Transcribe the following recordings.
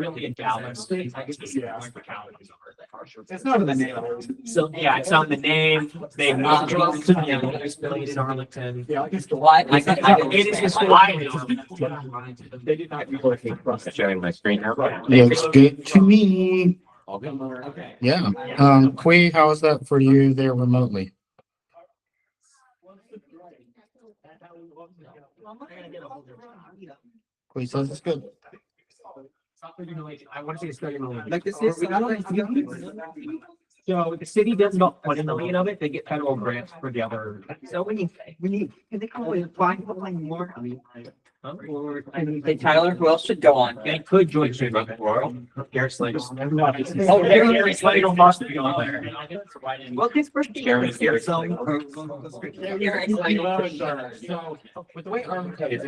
really in Dallas. Yeah. It's not in the name. So yeah, it's on the name. They moved to in Arlington. Yeah, I guess the Why? It is just why. they did not relocate across the Sharing my screen now. Looks good to me. All good. Okay. Yeah. Kui, how is that for you there remotely? Kui says it's good. I want to see a study on Like this is. So the city does about 20 million of it. They get federal grants for the other. So can they come with applying for like more? I mean, or hey Tyler, who else should go on? They could join Street World. Garrett Slater. Oh, Garrett Slater wants to be on there. Well, this first Jeremy Garrett. So, with the way Arlington is,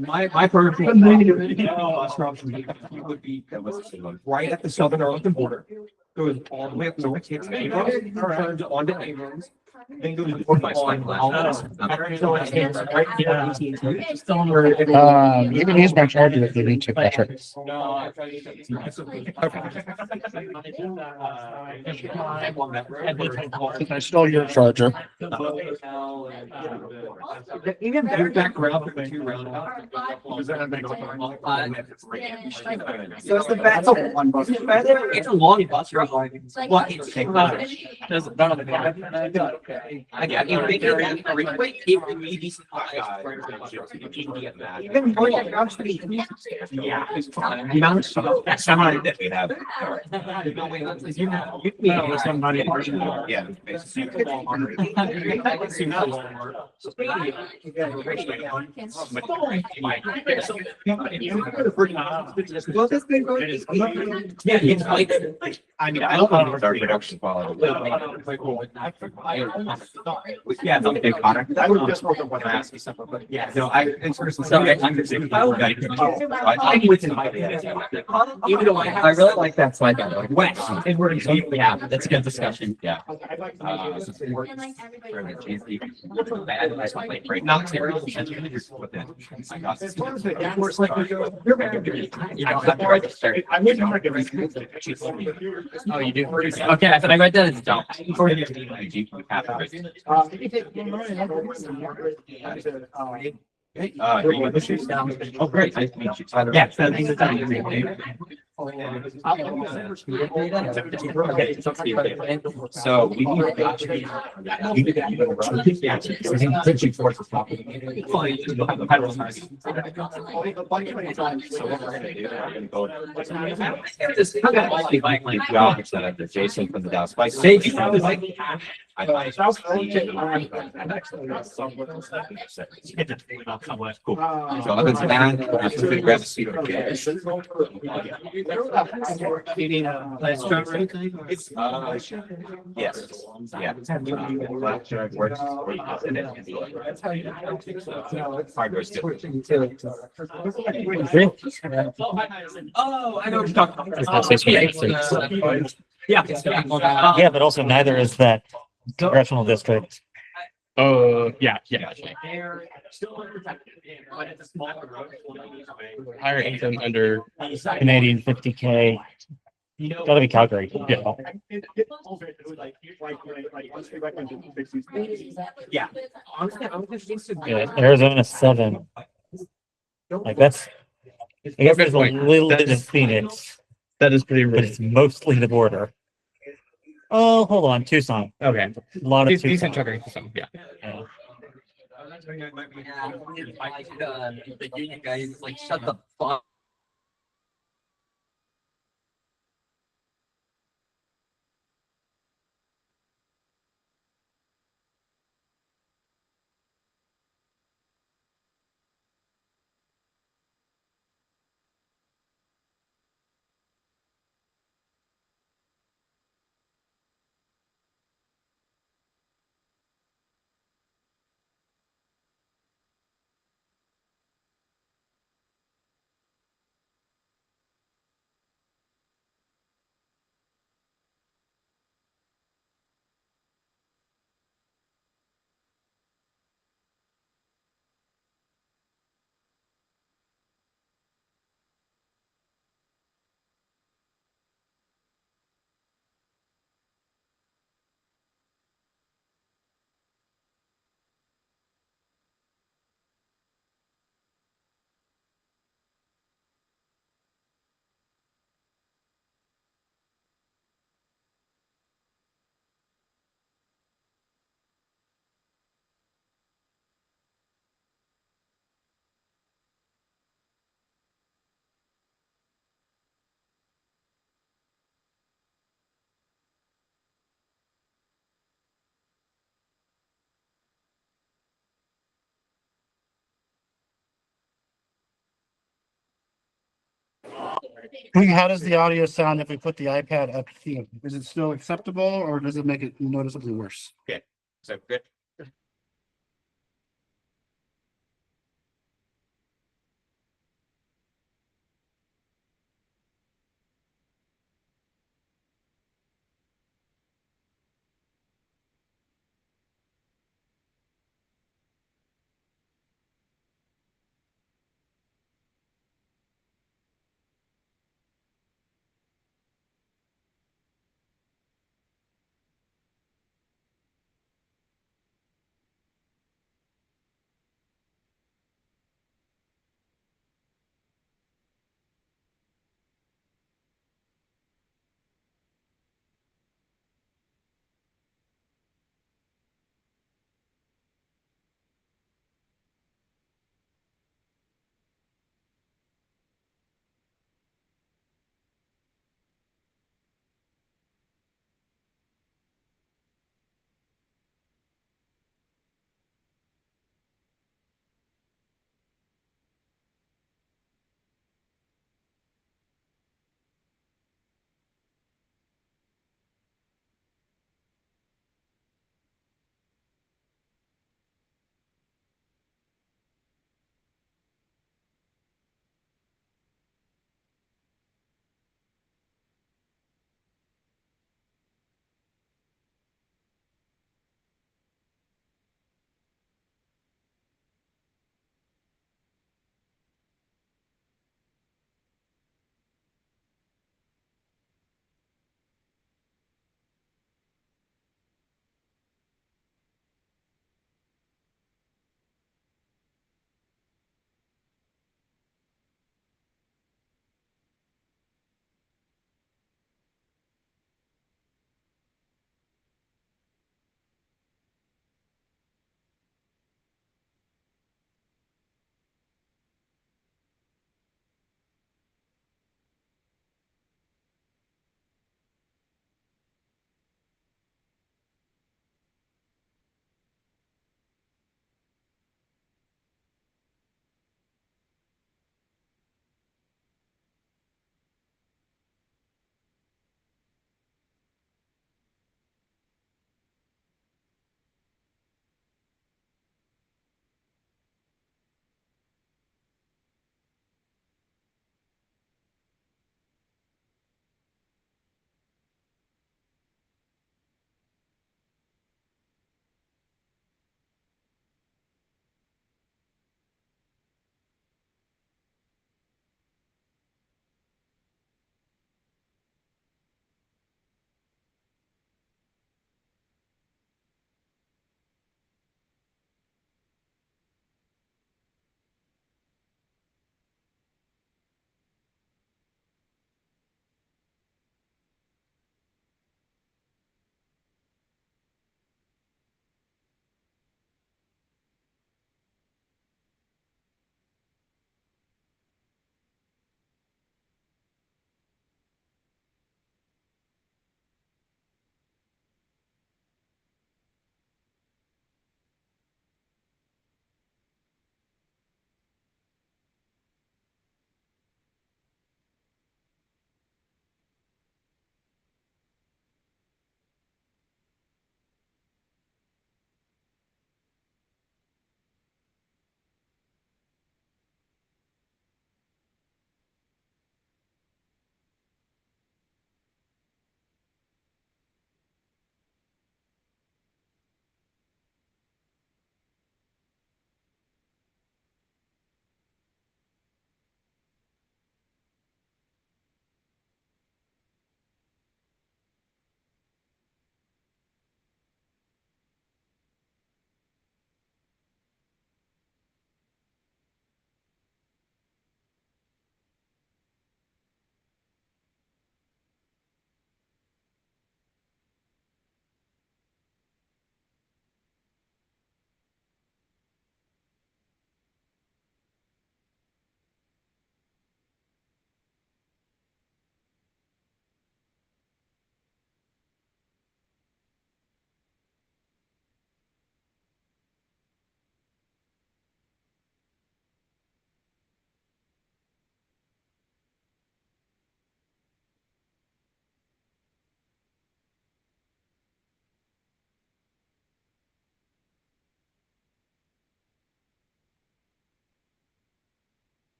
My personal would be right at the southern Arlington border. Goes all the way up north, hits Abrams, turns onto Abrams, then goes on Collins. You can use my charger if you need to, Patrick. I stole your charger. Even better back around for two roundabouts. So it's the best. It's a long bus ride. What? It's none of it. Again, if they get that freeway, it would be decent. Even going across the street. Yeah, it's fine. The amount of stuff that somebody that we have. Somebody. Yeah. Well, this been going. Yeah, it's like, I mean, I don't know. It's our production quality. Yeah, the big product. I would just work on one last December, but Yeah, no, I, in person, something I'm just saying, I think it's in my head. Even though I really like that slide by the way. West, and we're totally Yeah, that's a good discussion. Yeah. I'd like to For the cheesy. That's my late break. Not terrible. I got As far as the airports, like, you're back to I wouldn't want to give Oh, you do? Okay, I thought I read that as don't. Oh, great. Nice to meet you. Tyler. Yeah. So we need actually. Jason from the Dallas Spice. Cool. So other than that, I'm just gonna grab a seat over here. It's, yes, yeah. Blackjack works. Hardware still. Oh, I know what you're talking about. Yeah. Yeah, but also neither is that congressional district. Oh, yeah. They're still unprotected, but it's a smaller road. Higher income under Canadian 50K. You know, Gotta be Calgary. Yeah. yeah. Honestly, I'm just used to. Yeah, Arizona 7. Like that's. I guess there's a little bit of Phoenix. That is pretty But it's mostly the border. Oh, hold on, Tucson. Okay. A lot of Tucson. Decent chugging. Yeah. Yeah. The union guy is like, shut the fuck. How does the audio sound if we put the iPad up here? Is it still acceptable or does it make it noticeably worse? So good.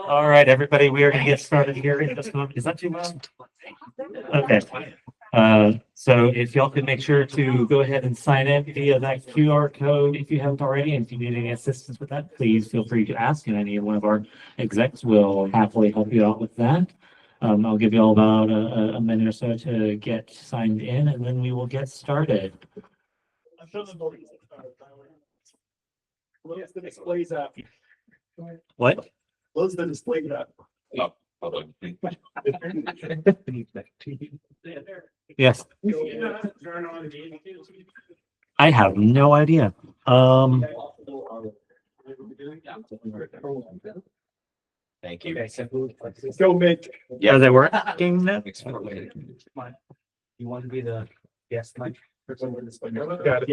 All right, everybody, we are gonna get started here in just a moment. Is that too loud? Okay. So if y'all could make sure to go ahead and sign in via that QR code if you haven't already, and if you need any assistance with that, please feel free to ask, and any one of our execs will happily help you out with that. I'll give you all about a minute or so to get signed in, and then we will get started. Close the displays up. What? Close the displays up. Yes, Turn on the. I have no idea. Thank you. Go Mitch. Are they working now? You want to be the guest, Mike? Got it.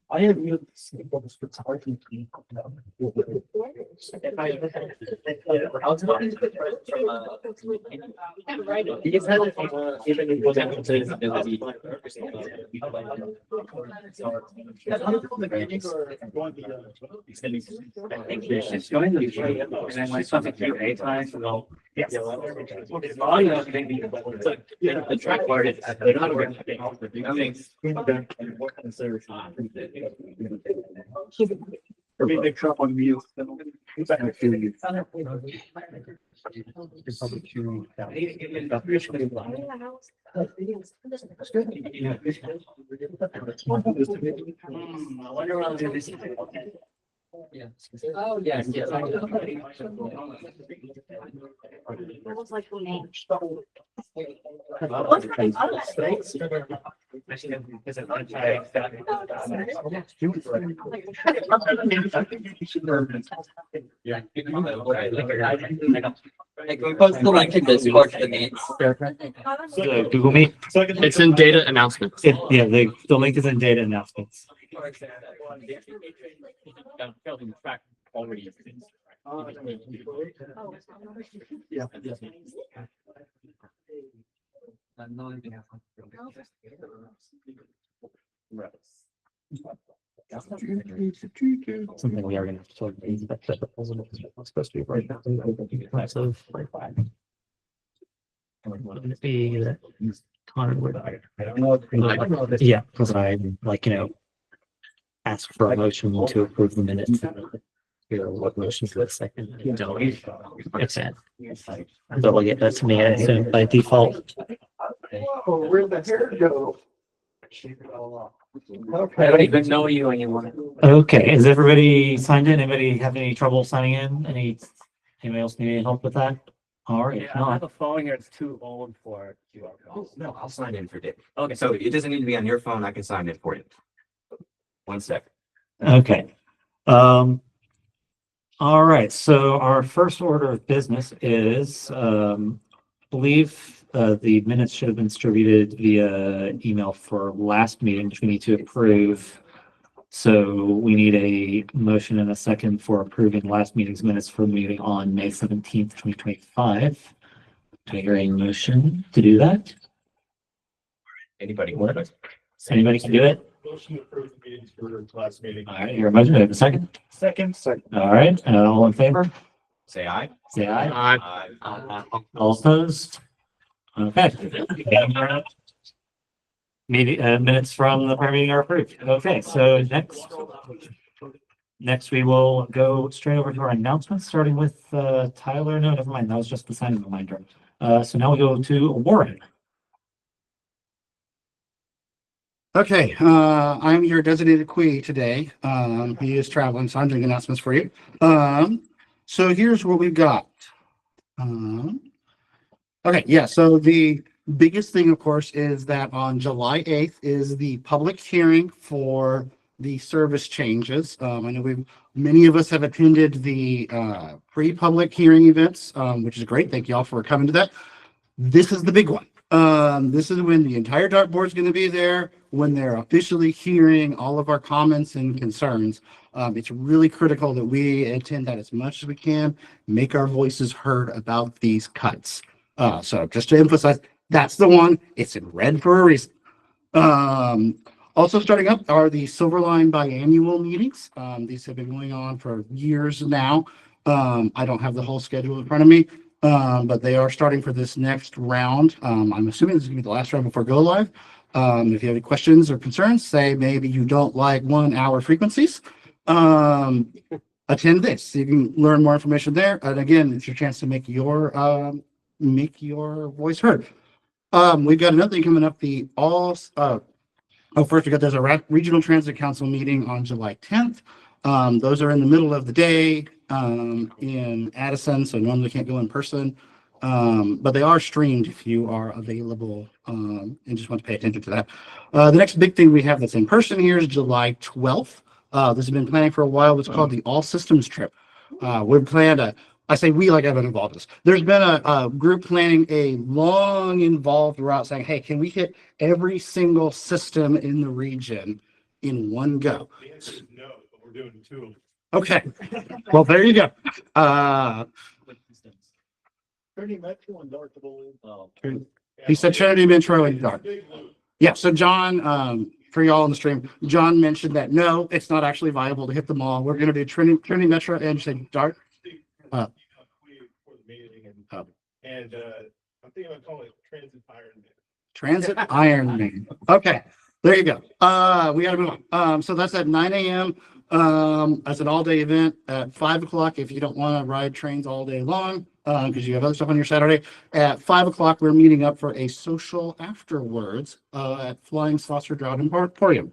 I have you. The track part is. Big truck on wheels. Oh, yes, yes. Hey, can we post the link in Discord to the meets? The Google Meet. It's in data announcements. Yeah, the link is in data announcements. Yeah. Something we are gonna have to sort of. It's supposed to be right now. Massive, like, wouldn't it be that Connor would? Yeah, because I ask for a motion to approve the minutes. Here, what motion for a second? It's that. They'll get that to me, I assume, by default. Oh, where'd the hair go? I don't even know you anymore. Okay, is everybody signed in? Anybody have any trouble signing in? Anybody else need any help with that? All right, if I have not, a phone here. It's too old for QR codes. No, I'll sign in for Dick. Okay. So it doesn't need to be on your phone. I can sign in for you. 1 sec. okay. All right, so our first order of business is, believe the minutes should have been distributed via email for last meeting, which we need to approve. So we need a motion and a second for approving last meeting's minutes for the meeting on May 17th, 2025. Do I hear a motion to do that? Anybody? Anybody can do it? Motion to approve the meetings for last meeting. All right, your motion, do I have a second? Second. All right, all in favor? Say aye. Say aye. Aye. All opposed? Okay. Meeting, minutes from the prior meeting are approved. Okay, so next we will go straight over to our announcements, starting with Tyler. No, never mind. That was just the signing reminder. So now we go to Warren. Okay, I'm your designated queen today. He is traveling, so I'm doing announcements for you. So here's what we've got. Okay, yeah, so the biggest thing, of course, is that on July 8th is the public hearing for the service changes. I know many of us have attended the pre-public hearing events, which is great. Thank you all for coming to that. This is the big one. This is when the entire dartboard is going to be there, when they're officially hearing all of our comments and concerns. It's really critical that we attend that as much as we can, make our voices heard about these cuts. So just to emphasize, that's the one. It's in red for a reason. Also starting up are the Silverline biannual meetings. These have been going on for years now. I don't have the whole schedule in front of me, but they are starting for this next round. I'm assuming this is gonna be the last round before go live. If you have any questions or concerns, say maybe you don't like 1 hour frequencies, attend this. You can learn more information there. And again, it's your chance to make your voice heard. We've got another thing coming up. First we got there's a regional transit council meeting on July 10th. Those are in the middle of the day in Addison, so normally can't go in person. But they are streamed if you are available and just want to pay attention to that. The next big thing we have that's in person here is July 12th. This has been planning for a while. It's called the All Systems Trip. We're planning I say we like I've been involved in this. There's been a group planning a long involved route saying, hey, can we hit every single system in the region in one go? The answer is no, but we're doing 2. Okay. Well, there you go. Trinity Metro and Darkable. He said Trinity Metro and Dark. Yeah, so John, for y'all on the stream, John mentioned that no, it's not actually viable to hit them all. We're going to do Trinity Metro and say Dark. And I'm thinking about calling it Transit Iron Man. Transit Iron Man. Okay, there you go. We got to move on. So that's at 9 a.m. That's an all-day event. At 5 o'clock, if you don't want to ride trains all day long, because you have other stuff on your Saturday. At 5 o'clock, we're meeting up for a social afterwards at Flying Saucer Drought Emporium.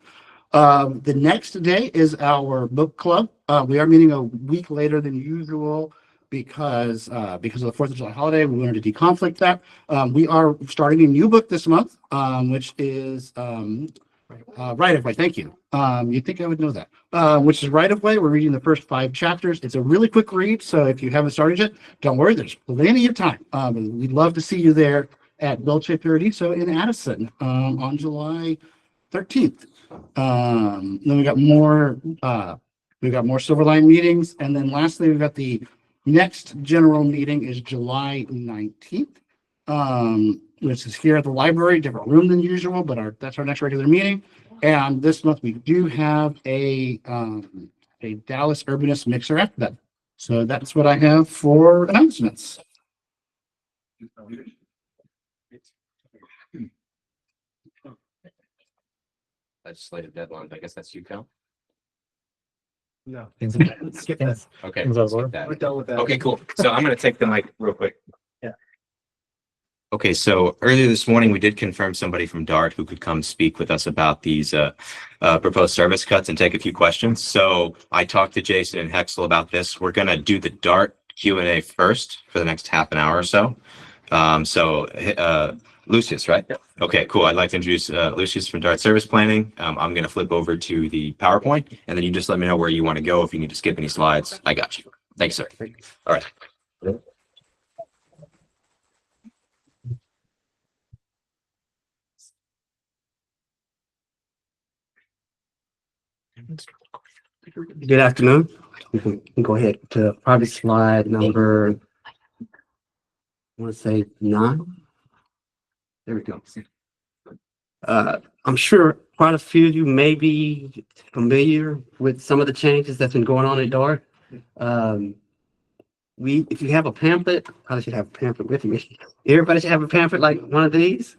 The next day is our book club. We are meeting a week later than usual because of the 4th of July holiday. We wanted to deconflict that. We are starting a new book this month, which is Right of Way. Thank you. You'd think I would know that. Which is Right of Way. We're reading the first 5 chapters. It's a really quick read, so if you haven't started yet, don't worry. There's plenty of time. We'd love to see you there at Dolce Paradiso in Addison on July 13th. Then we got more. We've got more Silverline meetings, and then lastly, we've got the next general meeting is July 19th, which is here at the library, different room than usual, but that's our next regular meeting. And this month we do have a Dallas Urbanist mixer after that. So that's what I have for announcements. Legislative deadline, I guess that's you, Cal? No. Skip that. Okay. Things out of skip order. that. We're done with that. Okay, cool. So I'm gonna take the mic real quick. Yeah. Okay, so earlier this morning, we did confirm somebody from DART who could come speak with us about these proposed service cuts and take a few questions. So I talked to Jason and Hexel about this. We're gonna do the DART Q&A first for the next half an hour or so. Lucius, right? Yep. Okay, cool. I'd like to introduce Lucius from DART Service Planning. I'm going to flip over to the PowerPoint, and then you just let me know where you want to go. If you need to skip any slides, I got you. Thanks, sir. All right. Good afternoon. We can go ahead to probably slide number, I want to say 9. There we go. I'm sure quite a few of you may be familiar with some of the changes that's been going on at DART. If you have a pamphlet, probably should have a pamphlet with me. Everybody should have a pamphlet like one of these.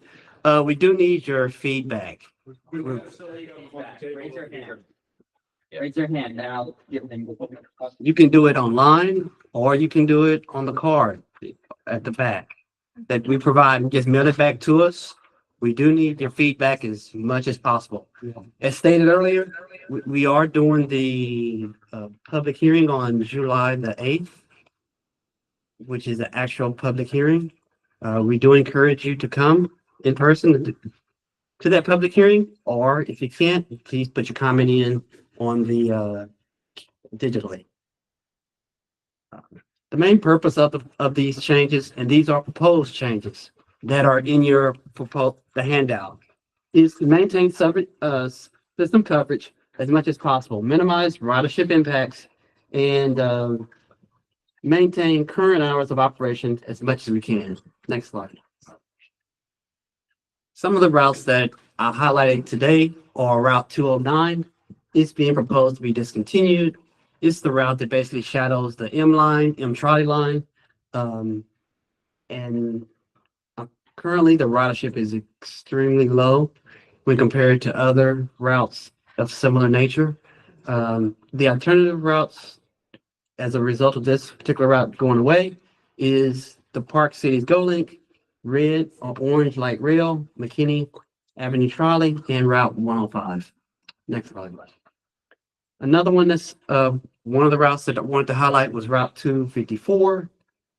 We do need your feedback. Raise your hand now. You can do it online or you can do it on the card at the back that we provide and just mail it back to us. We do need your feedback as much as possible. As stated earlier, we are doing the public hearing on July the 8th, which is the actual public hearing. We do encourage you to come in person to that public hearing, or if you can't, please put your comment in on the digitally. The main purpose of these changes, and these are proposed changes that are in your the handout, is to maintain system coverage as much as possible, minimize ridership impacts, and maintain current hours of operation as much as we can. Next slide. Some of the routes that I highlighted today or Route 209 is being proposed to be discontinued. It's the route that basically shadows the M line, M trolley line. And currently the ridership is extremely low when compared to other routes of similar nature. The alternative routes, as a result of this particular route going away, is the Park Cities Go Link, Red or Orange Light Rail, McKinney Avenue Trolley, and Route 105. Next slide. Another one that's one of the routes that I wanted to highlight was Route 254.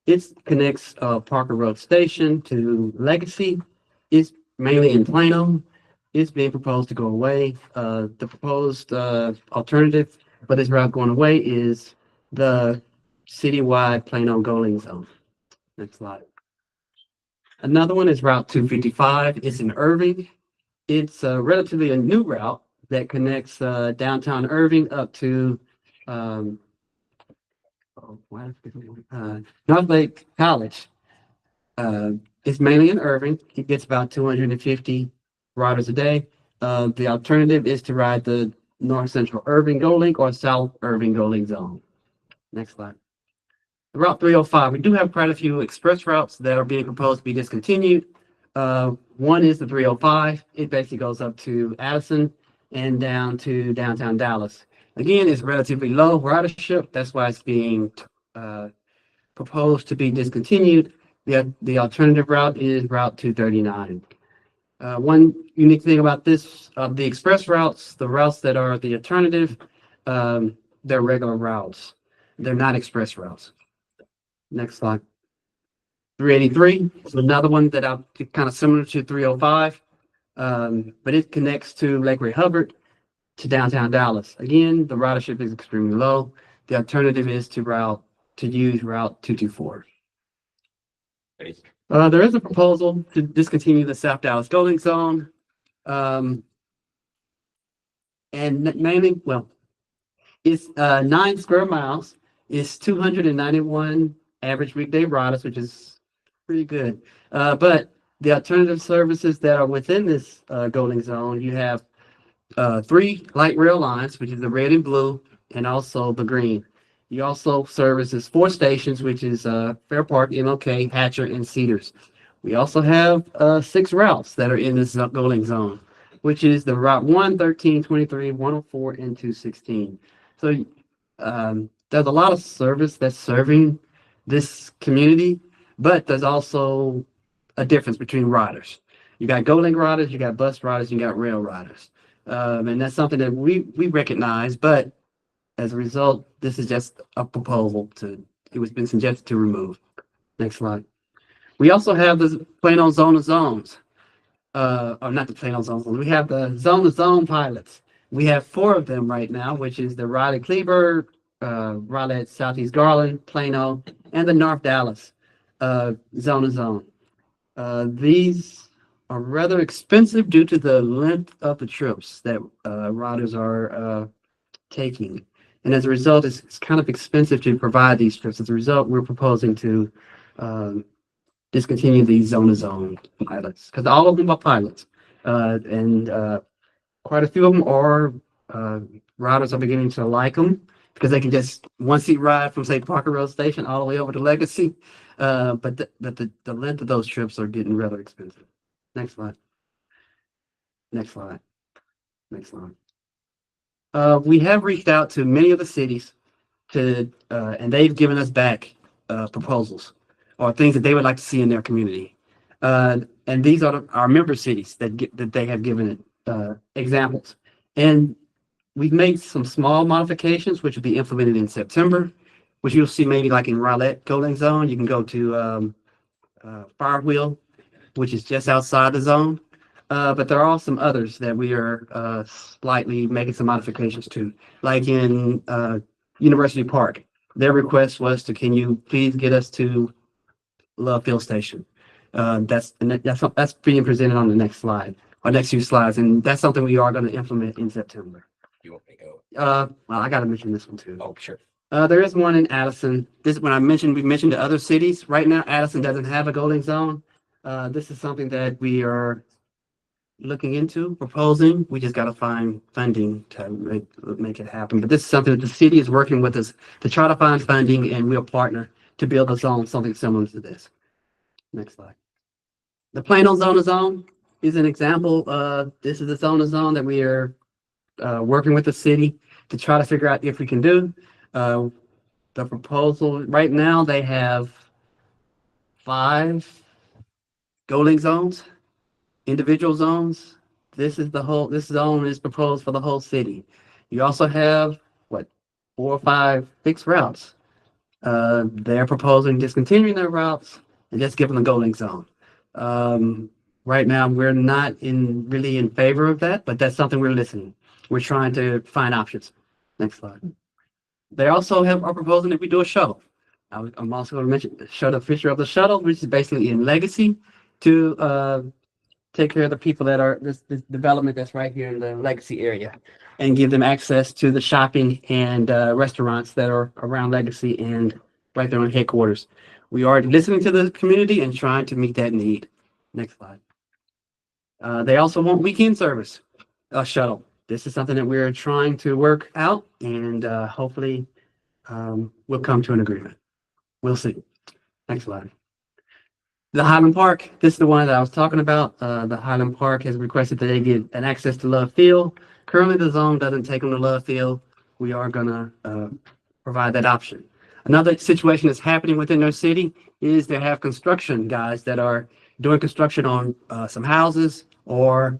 It connects Parker Road Station to Legacy. It's mainly in Plano. It's being proposed to go away. The proposed alternative for this route going away is the citywide Plano Goling Zone. Next slide. Another one is Route 255. It's in Irving. It's relatively a new route that connects downtown Irving up to North Lake College. It's mainly in Irving. It gets about 250 riders a day. The alternative is to ride the North Central Irving Go Link or South Irving Go Link Zone. Next slide. Route 305. We do have quite a few express routes that are being proposed to be discontinued. One is the 305. It basically goes up to Addison and down to downtown Dallas. Again, it's relatively low ridership. That's why it's being proposed to be discontinued. The alternative route is Route 239. One unique thing about this, the express routes, the routes that are the alternative, they're regular routes. They're not express routes. Next slide. 383 is another one that I'm kind of similar to 305, but it connects to Lake Ray Hubbard to downtown Dallas. Again, the ridership is extremely low. The alternative is to use Route 224. There is a proposal to discontinue the South Dallas Golding Zone. And mainly, well, it's 9 square miles. It's 291 average weekday riders, which is pretty good. But the alternative services that are within this Golding Zone, you have 3 light rail lines, which is the red and blue, and also the green. You also services 4 stations, which is Fair Park, MLK, Hatcher, and Cedars. We also have 6 routes that are in this Golding Zone, which is the Route 1, 13, 23, 104, and 216. So there's a lot of service that's serving this community, but there's also a difference between riders. You got GoLink riders, you got bus riders, you got rail riders. And that's something that we recognize, but as a result, this is just a proposal it was been suggested to remove. Next slide. We also have the Plano Zone of Zones. Or not the Plano Zone, we have the Zone of Zone pilots. We have 4 of them right now, which is the Raleigh Cleburne, Raleigh Southeast Garland, Plano, and the North Dallas Zone of Zone. These are rather expensive due to the length of the trips that riders are taking. And as a result, it's kind of expensive to provide these trips. As a result, we're proposing to discontinue these zone-to-zone pilots because all of them are pilots. And quite a few of them are riders are beginning to like them because they can just one-seat ride from, say, Parker Road Station all the way over to Legacy. But the length of those trips are getting rather expensive. Next slide. Next slide. Next slide. We have reached out to many of the cities and they've given us back proposals or things that they would like to see in their community. And these are our member cities that they have given examples. And we've made some small modifications, which will be implemented in September, which you'll see maybe like in Rowlett Golding Zone. You can go to Firewheel, which is just outside the zone. But there are some others that we are slightly making some modifications to, like in University Park. Their request was can you please get us to Love Field Station? That's being presented on the next slide, or next few slides, and that's something we are going to implement in September. You want me to go? Well, I got to mention this one too. Oh, sure. There is one in Addison. This is when we mentioned the other cities. Right now, Addison doesn't have a Golding Zone. This is something that we are looking into, proposing. We just gotta find funding to make it happen. But this is something that the city is working with us to try to find funding, and we'll partner to build a zone, something similar to this. Next slide. The Plano zone is an example. This is the zone that we are working with the city to try to figure out if we can do. The proposal right now, they have 5 goaling zones, individual zones. This zone is proposed for the whole city. You also have, what, 4 or 5 fixed routes. They're proposing discontinuing their routes and just giving the goaling zone. Right now, we're not really in favor of that, but that's something we're listening. We're trying to find options. Next slide. They also are proposing that we do a shuttle. I'm also going to mention show the picture of the shuttle, which is basically in Legacy to take care of the people that are this development that's right here in the Legacy area, and give them access to the shopping and restaurants that are around Legacy and right there on headquarters. We are listening to the community and trying to meet that need. Next slide. They also want weekend service, a shuttle. This is something that we're trying to work out, and hopefully we'll come to an agreement. We'll see. Next slide. The Highland Park, this is the one that I was talking about. The Highland Park has requested that they get an access to Love Field. Currently, the zone doesn't take them to Love Field. We are gonna provide that option. Another situation that's happening within their city is they have construction guys that are doing construction on some houses or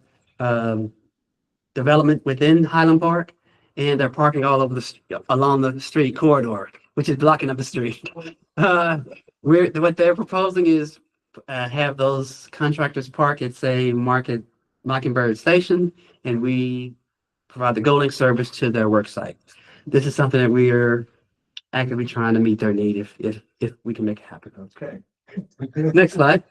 development within Highland Park, and they're parking all over along the street corridor, which is blocking up the street. What they're proposing is have those contractors park at, say, Mockingbird Station, and we provide the goaling service to their work site. This is something that we are actively trying to meet their need if we can make it happen. Okay. Next slide.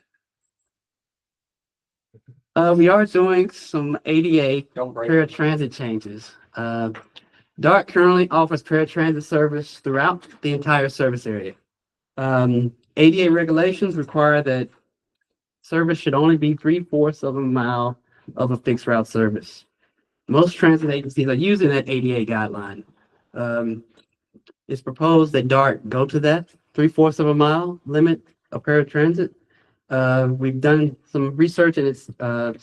We are doing some ADA paratransit changes. DART currently offers paratransit service throughout the entire service area. ADA regulations require that service should only be 3/4 of a mile of a fixed route service. Most transit agencies are using that ADA guideline. It's proposed that DART go to that 3/4 of a mile limit of paratransit. We've done some research, and it's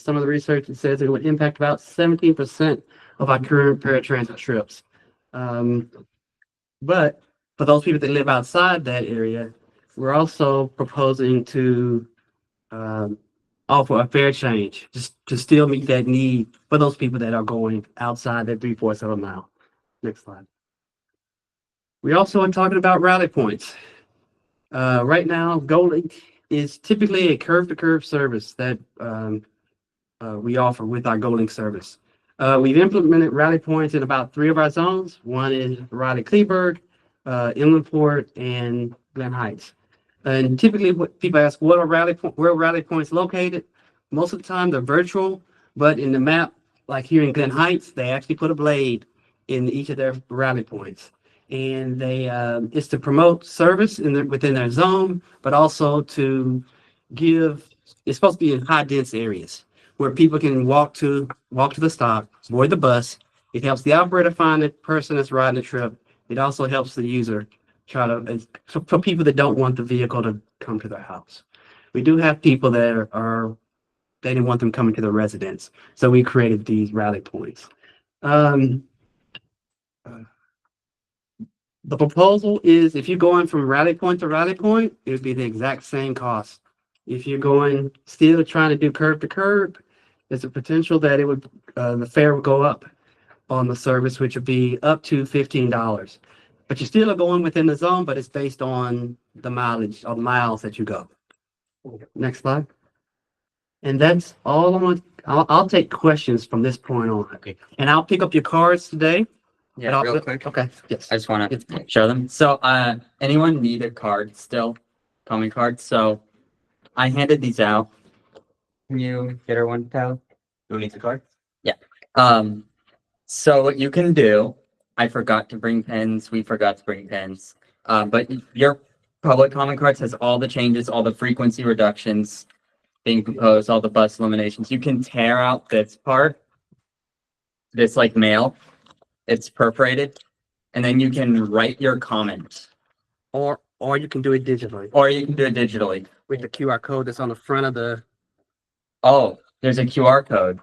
some of the research that says it would impact about 17% of our current paratransit trips. But for those people that live outside that area, we're also proposing to offer a fare change just to still meet that need for those people that are going outside that 3/4 of a mile. Next slide. We also are talking about rally points. Right now, goaling is typically a curb-to-curb service that we offer with our goaling service. We've implemented rally points in about 3 of our zones. One is Raleigh-Kleberg, Inlandport, and Glen Heights. And typically, what people ask, where are rally points located? Most of the time, they're virtual, but in the map, like here in Glen Heights, they actually put a blade in each of their rally points. And it's to promote service within their zone, but also to it's supposed to be in high dense areas where people can walk to the stop, board the bus. It helps the operator find the person that's riding the trip. It also helps the user for people that don't want the vehicle to come to their house. We do have people that they didn't want them coming to their residence, so we created these rally points. The proposal is if you're going from rally point to rally point, it would be the exact same cost. If you're going still trying to do curb to curb, there's a potential that the fare would go up on the service, which would be up to $15. But you still are going within the zone, but it's based on the mileage or the miles that you go. Next slide. And that's all I'll take questions from this point on. Okay. And I'll pick up your cards today. Yeah, real quick. Okay, yes. I just want to show them. So, anyone need a card still? Comment card. So, I handed these out. Can you get her one, pal? Who needs a card? Yeah. So what you can do, I forgot to bring pens. We forgot to bring pens. But your public comment cards has all the changes, all the frequency reductions. being proposed, all the bus eliminations, you can tear out this part, this like mail, it's perforated, and then you can write your comments, Or you can do it digitally or you can do it digitally. with the QR code that's on the front of the. Oh, there's a QR code.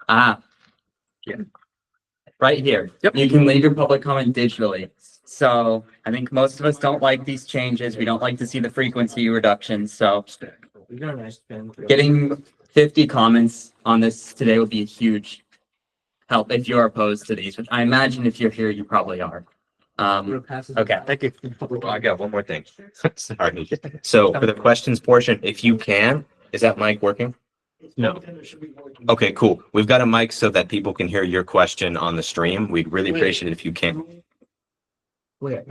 Ah. Yeah. Right here. Yep. You can leave your public comment digitally. So I think most of us don't like these changes. We don't like to see the frequency reductions. So getting 50 comments on this today would be a huge help if you're opposed to these, which I imagine if you're here, you probably are. Okay. Thank you. Well, I got one more thing. Sorry. So for the questions portion, if you can, is that mic working? No. Okay, cool. We've got a mic so that people can hear your question on the stream. We'd really appreciate it if you can.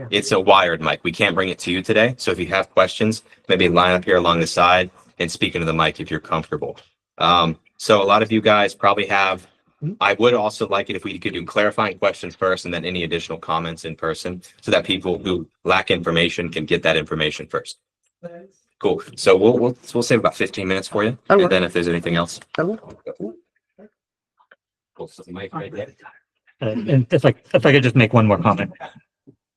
It's a wired mic. We can't bring it to you today. So if you have questions, maybe line up here along the side and speak into the mic if you're comfortable. So a lot of you guys probably have, I would also like it if we could do clarifying questions first and then any additional comments in person so that people who lack information can get that information first. Cool. So we'll save about 15 minutes for you. And then if there's anything else. Cool. So the mic right there. And if I could just make one more comment.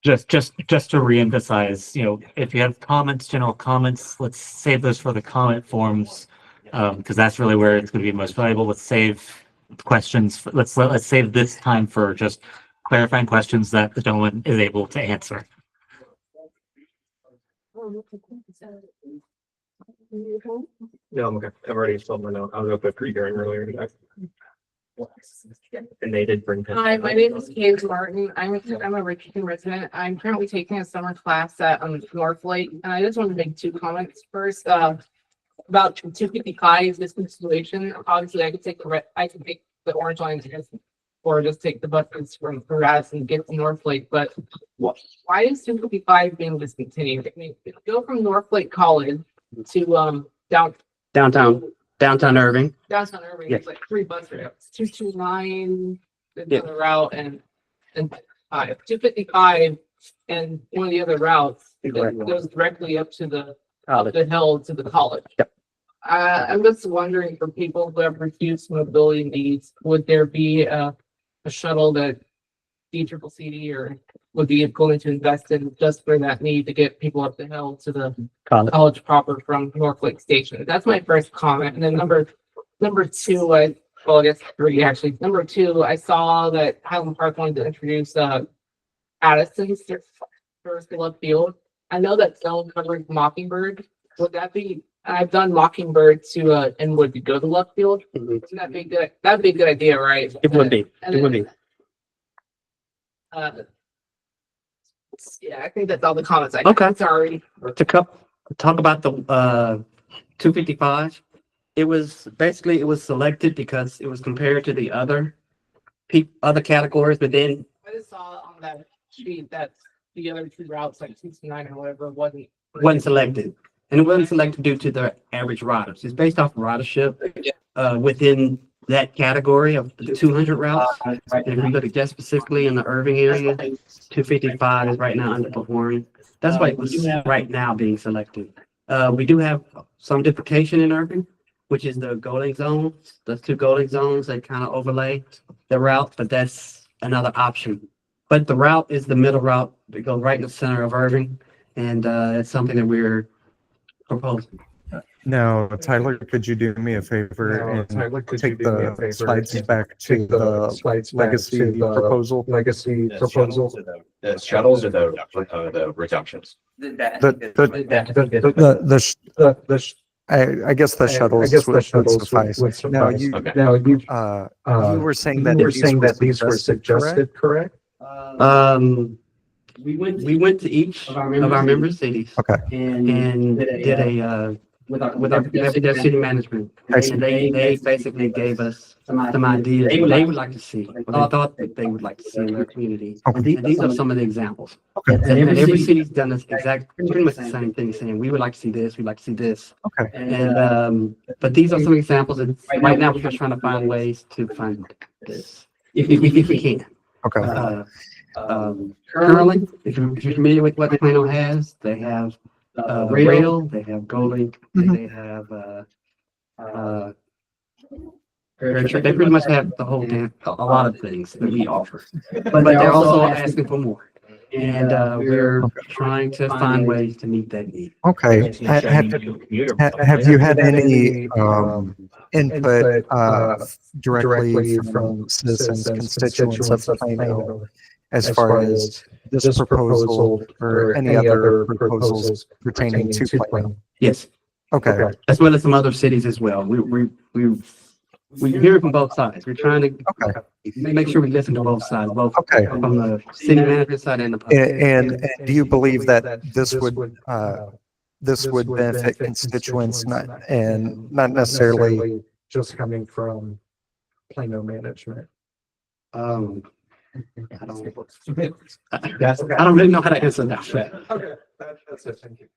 Just to reemphasize, if you have comments, general comments, let's save those for the comment forms. Because that's really where it's going to be most valuable. Let's save questions. Let's save this time for just clarifying questions that the gentleman is able to answer. No, I'm okay. I've already told my note. I was up at pre-hearing earlier today. And they did bring. Hi, my name is Kate Martin. I'm a Richardson resident. I'm currently taking a summer class at Northlake, and I just want to make two comments. First, about 255 this situation. Obviously, I could take the orange line or just take the buses from Radisson and get to Northlake. But why is 255 being discontinued? I mean, if you go from Northlake College to Downtown Irving. downtown Irving, Yes. it's like 3 bus routes, 229, another route, and 255, and one of the other routes that goes directly up to the hill to the college. Yep. I'm just wondering, for people who have reduced mobility needs, would there be a shuttle that DCCC or would be going to invest in just for that need to get people up the hill to the college proper from Northlake Station? That's my first comment. And then number two, I guess 3 actually. Number 2, I saw that Highland Park wanted to introduce Addison's first left field. I know that zone covers Mockingbird. Would that be? I've done Mockingbird to and would go to left field. Wouldn't that be good? That'd be a good idea, right? It would be. And It would be. Yeah, I think that's all the comments I Okay. got. Sorry. To talk about the 255, it was selected because it was compared to the other categories, but then I just saw on that sheet that the other 2 routes, like 69 or whatever, wasn't selected. And it wasn't selected due to the average riders. It's based off ridership within that category of the 200 routes. And if we look at that specifically in the Irving area, 255 is right now underperforming. That's why it was right now being selected. We do have some duplication in Irving, which is the Golding zone. Those 2 Golding zones, they kind of overlay the route, but that's another option. But the route is the middle route that goes right in the center of Irving. And it's something that we're proposing. Now, Tyler, could you do me a favor and take the slides back to the legacy proposal? The shuttles or the reductions? I guess the shuttles would suffice. Now, you were saying that these were suggested, correct? We went to each of our member cities. Okay. And did a with their city management. And they basically gave us some ideas what they would like to see, what they thought that they would like to see in their community. And these are some of the examples. Okay. And every city's done this pretty much the same thing, saying we would like to see this, we'd like to see this. Okay. And but these are some examples, and right now we're just trying to find ways to fund this if we can. Okay. Currently, if you're familiar with what Plano has, they have rail, they have GoLink, they have They pretty much have the whole damn, a lot of things that we offer, but they're also asking for more. And we're trying to find ways to meet that need. Okay. Have you had any, input, directly from citizens, constituents of Plano as far as this proposal or any other proposals pertaining to Plano? Yes, Okay, as well as some other cities as well. We hear from both sides. We're trying to okay, make sure we listen to both sides, both okay. from the city manager side and the public. And do you believe that this would benefit constituents not necessarily just coming from Plano management? I don't really know how to answer that. Okay, that's it, thank you.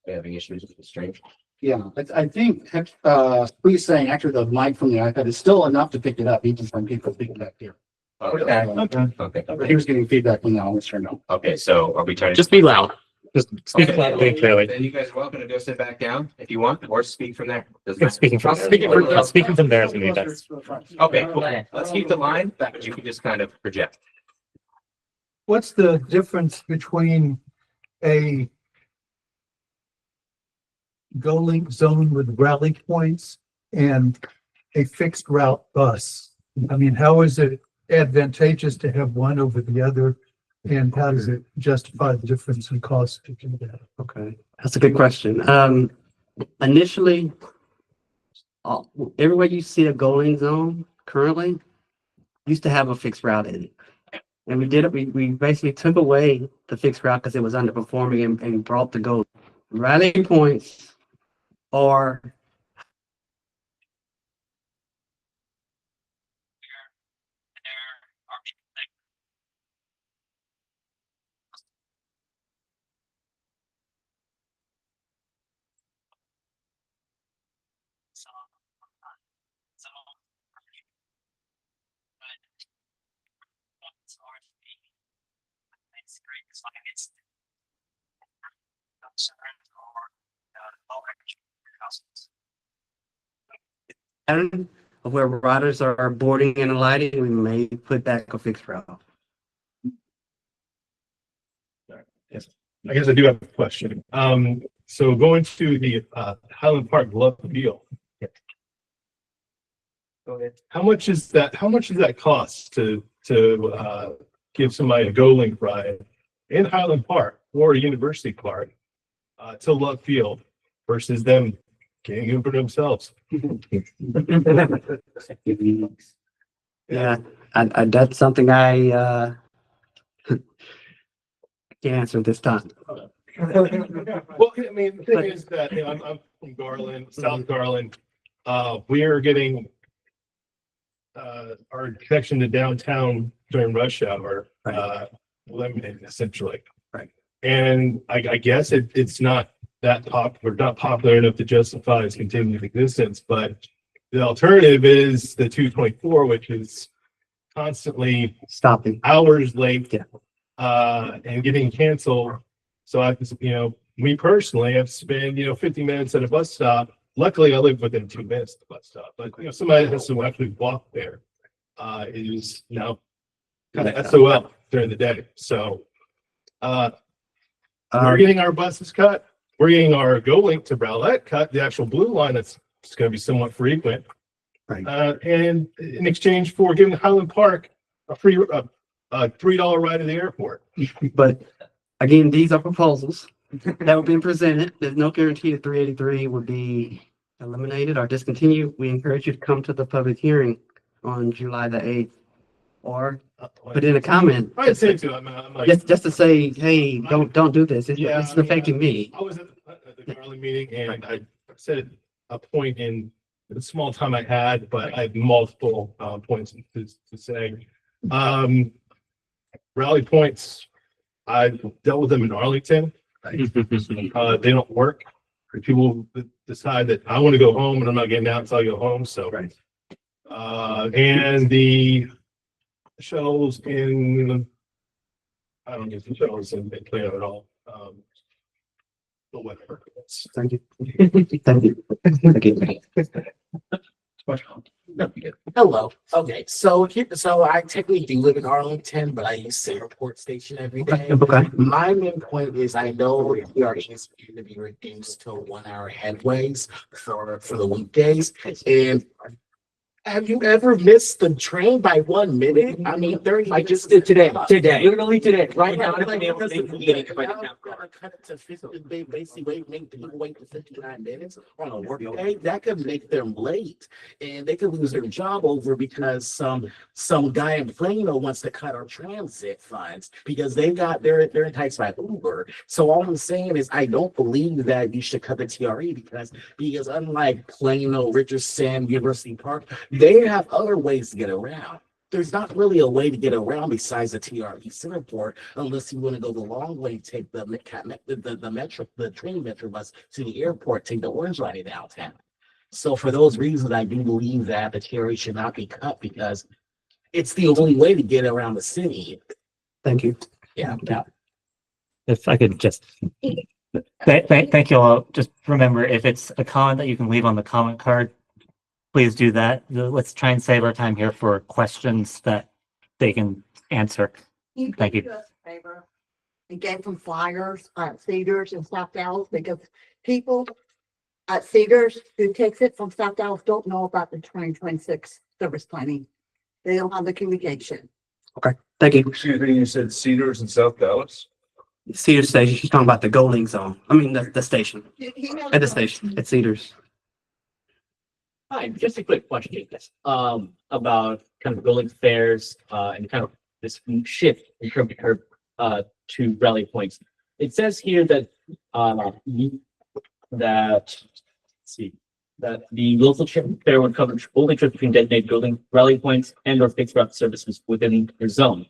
Having issues with the stream. Yeah, I think, please saying actually the mic from the iPad is still enough to pick it up, even from people speaking back here. Okay. But he was getting feedback when that was turned on. Okay, so are we turning? Just be loud. Just speak Okay. loudly and clearly. Then you guys are welcome to go sit back down if you want, or speak from there. Doesn't Yeah, matter. speaking from there is gonna be best. Okay, cool. Let's keep the line, but you can just kind of project. What's the difference between a go-link zone with rally points and a fixed route bus? I mean, how is it advantageous to have one over the other? And how does it justify the difference in cost to do that? Okay, that's a good question. Initially, everywhere you see a goaling zone currently used to have a fixed route in it. And we did it, we basically took away the fixed route because it was underperforming and brought the goal. Rally points are pattern of where riders are boarding and alighting, we may put back a fixed route. I guess I do have a question. So going to the Highland Park Love Deal. Go ahead. How much does that cost to give somebody a Go Link ride in Highland Park or University Park to Love Field versus them getting in for themselves? Yeah, I that's something I can't answer this time. Well, I mean, the thing is that, you know, I'm from Garland, South Garland. We are getting our connection to downtown during rush hour eliminated essentially. Right. And I guess it's not that popular, not popular enough to justify its continued existence, but the alternative is the 224, which is constantly Stopping. hours late. Yeah. And getting canceled. So I, me personally, have spent, 50 minutes at a bus stop. Luckily, I live within 2 minutes of the bus stop, but somebody that has to actually walk there, is, kind of SOL during the day. So, we're getting our buses cut. We're getting our Go Link to Browlette cut, the actual blue line that's going to be somewhat frequent. Right. And in exchange for giving Highland Park a free, $3 ride to the airport. But again, these are proposals that have been presented. There's no guarantee that 383 would be eliminated or discontinued. We encourage you to come to the public hearing on July the 8th or put in a comment. I'd say to him, I'm like, Just to say, hey, don't do this. It's Yeah, affecting me. I was at the Garland meeting and I said a point in the small time I had, but I had multiple points to say. Rally points, I dealt with them in Arlington. They don't work. People decide that I want to go home and I'm not getting out until I go home. So And the shuttles in, I don't get the shuttles in Plano at all. The weather. Thank you. Thank you. Thank you. Hello. Okay, so so I technically do live in Arlington, but I use Airport Station every day. Okay. My main point is I know PRE is going to be reduced to 1 hour headways for the weekdays. And have you ever missed the train by 1 minute? I mean, I just did today. Literally today. Right now, I would have been able to make the meeting if I didn't have car. cut it to 50, they basically make people wait for 59 minutes on a work day. That could make them late, and they could lose their job over because some guy in Plano wants to cut our transit funds because they're enticed by Uber. So all I'm saying is I don't believe that you should cut the TRE because unlike Plano, Richardson, University Park, they have other ways to get around. There's not really a way to get around besides the TRE Centerport unless you want to go the long way, take the metro, the train metro bus to the airport, take the Orange Line to downtown. So for those reasons, I do believe that the TRE should not be cut because it's the only way to get around the city. Thank you. Yeah. If I could just, thank you all. Just remember, if it's a comment that you can leave on the comment card, please do that. Let's try and save our time here for questions that they can answer. Thank you. Do us a favor and get some flyers at Cedars and South Dallas because people at Cedars who takes it from South Dallas don't know about the 2026 service planning. They don't have the communication. Thank you. Excuse me, you said Cedars in South Dallas? Cedar Station, she's talking about the Golding Zone. I mean, the station, at the station, at Cedars. Hi, just a quick question, about kind of building fares, and kind of this shift in curb to curb, to rally points. It says here that, let's see, that the local trip fare would cover only trips between designated building rally points and or fixed route services within your zone.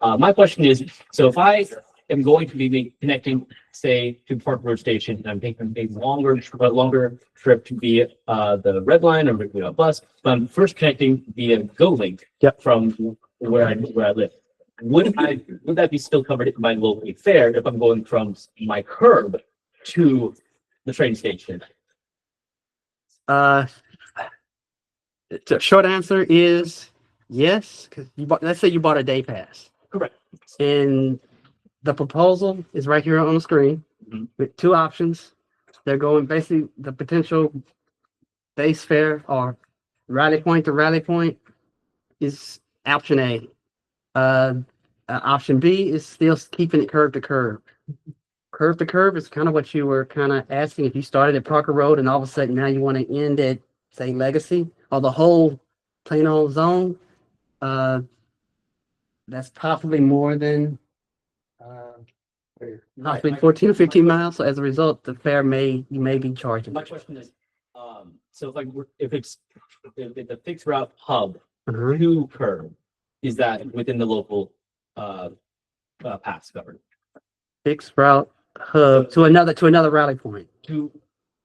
My question is, so if I am going to be connecting, say, to Park Road Station, and I'm taking a longer trip to be the Red Line or via bus, but I'm first connecting via GoLink from where I live. Would that be still covered by local fare if I'm going from my curb to the train station? The short answer is yes, because let's say you bought a day pass. Correct. And the proposal is right here on the screen with two options. They're going basically the potential base fare or rally point to rally point is option A. Option B is still keeping it curb to curb. Curb to curb is kind of what you were kind of asking. If you started at Parker Road and all of a sudden now you want to end at, say, Legacy or the whole Plano zone, that's possibly more than possibly 14 or 15 miles. So as a result, the fare you may be charging. My question is, so if it's the fixed route hub to curb, is that within the local pass covered? Fixed route hub to another rally point. To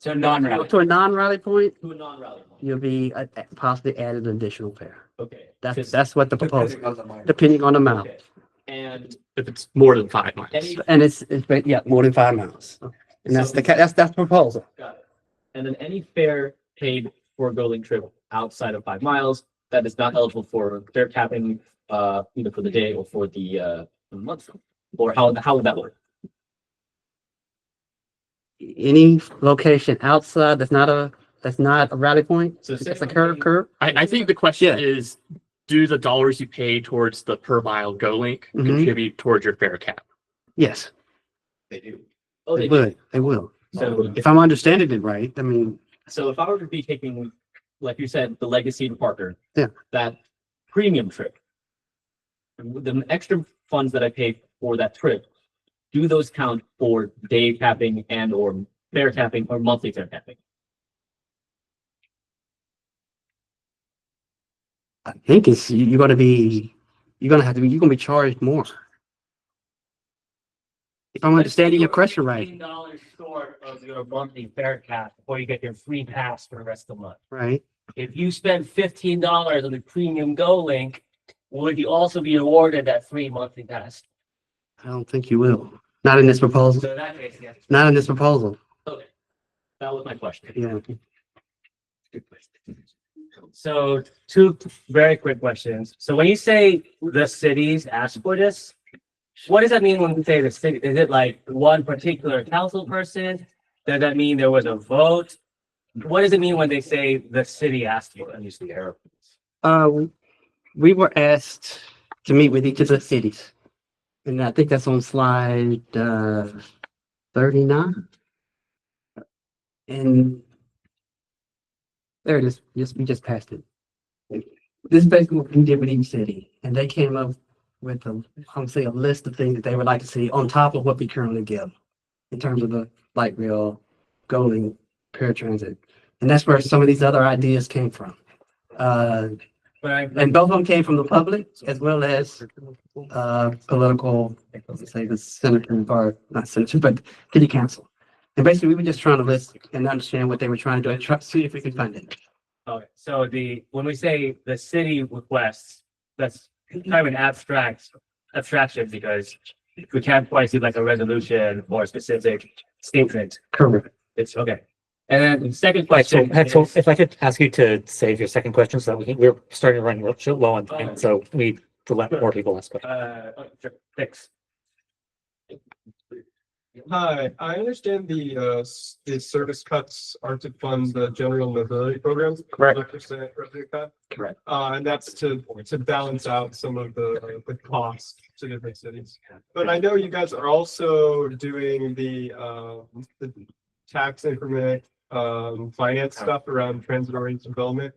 a non-rally. To a non-rally point, To a non-rally. you'll be possibly added an additional fare. Okay. That's what the proposal, depending on the mile. Okay. And If it's more than 5 miles. And it's more than 5 miles. And that's the proposal. got it. And then any fare paid for a GoLink trip outside of 5 miles that is not eligible for fare capping, either for the day or for the month, or how would that work? Any location outside that's not a rally point, So it's a curb. I think the question is, do the dollars you pay towards the per mile GoLink contribute towards your fare cap? Yes, They do. Oh, they they do. would. They will. So If I'm understanding it right, I mean, So if I were to be taking, like you said, the Legacy to Parker, Yeah. that premium trip, the extra funds that I pay for that trip, do those count for day capping and or fare capping or monthly fare capping? I think it's you're going to be charged more. If I'm understanding your question right, $15 short of your monthly fare cap before you get your free pass for the rest of the month. right? if you spend $15 on the premium Go link, would you also be awarded that free monthly pass? I don't think you will. Not in this proposal. So in that case, yes. Not in this proposal. Okay. That was my question. Yeah. So two very quick questions. So when you say the cities asked for this, what does that mean when we say the city? Is it like one particular council person? Does that mean there was a vote? What does it mean when they say the city asked for it? We were asked to meet with each of the cities. And I think that's on slide 39. And there it is. Yes, we just passed it. This is basically what we did with each city. And they came up with a list of things that they would like to see on top of what we currently give in terms of the light rail, going, paratransit. And that's where some of these other ideas came from. And both of them came from the public as well as political, let's say the senator, or not senator, but city council. And basically, we were just trying to listen and understand what they were trying to do and try to see if we could fund it. Okay, so when we say the city requests, that's kind of an abstraction because we can't quite see like a resolution or a specific statement. Correct. It's okay. And then the second So, question. Hexel, if I could ask you to save your second question, so that we're starting to run low on time, so we need to let more people ask questions. Sure. Thanks. Hi, I understand the service cuts are to fund the general mobility programs. Correct. 5% revenue cut. Correct. And that's to balance out some of the costs to different cities. But I know you guys are also doing the tax increment finance stuff around transit-oriented development.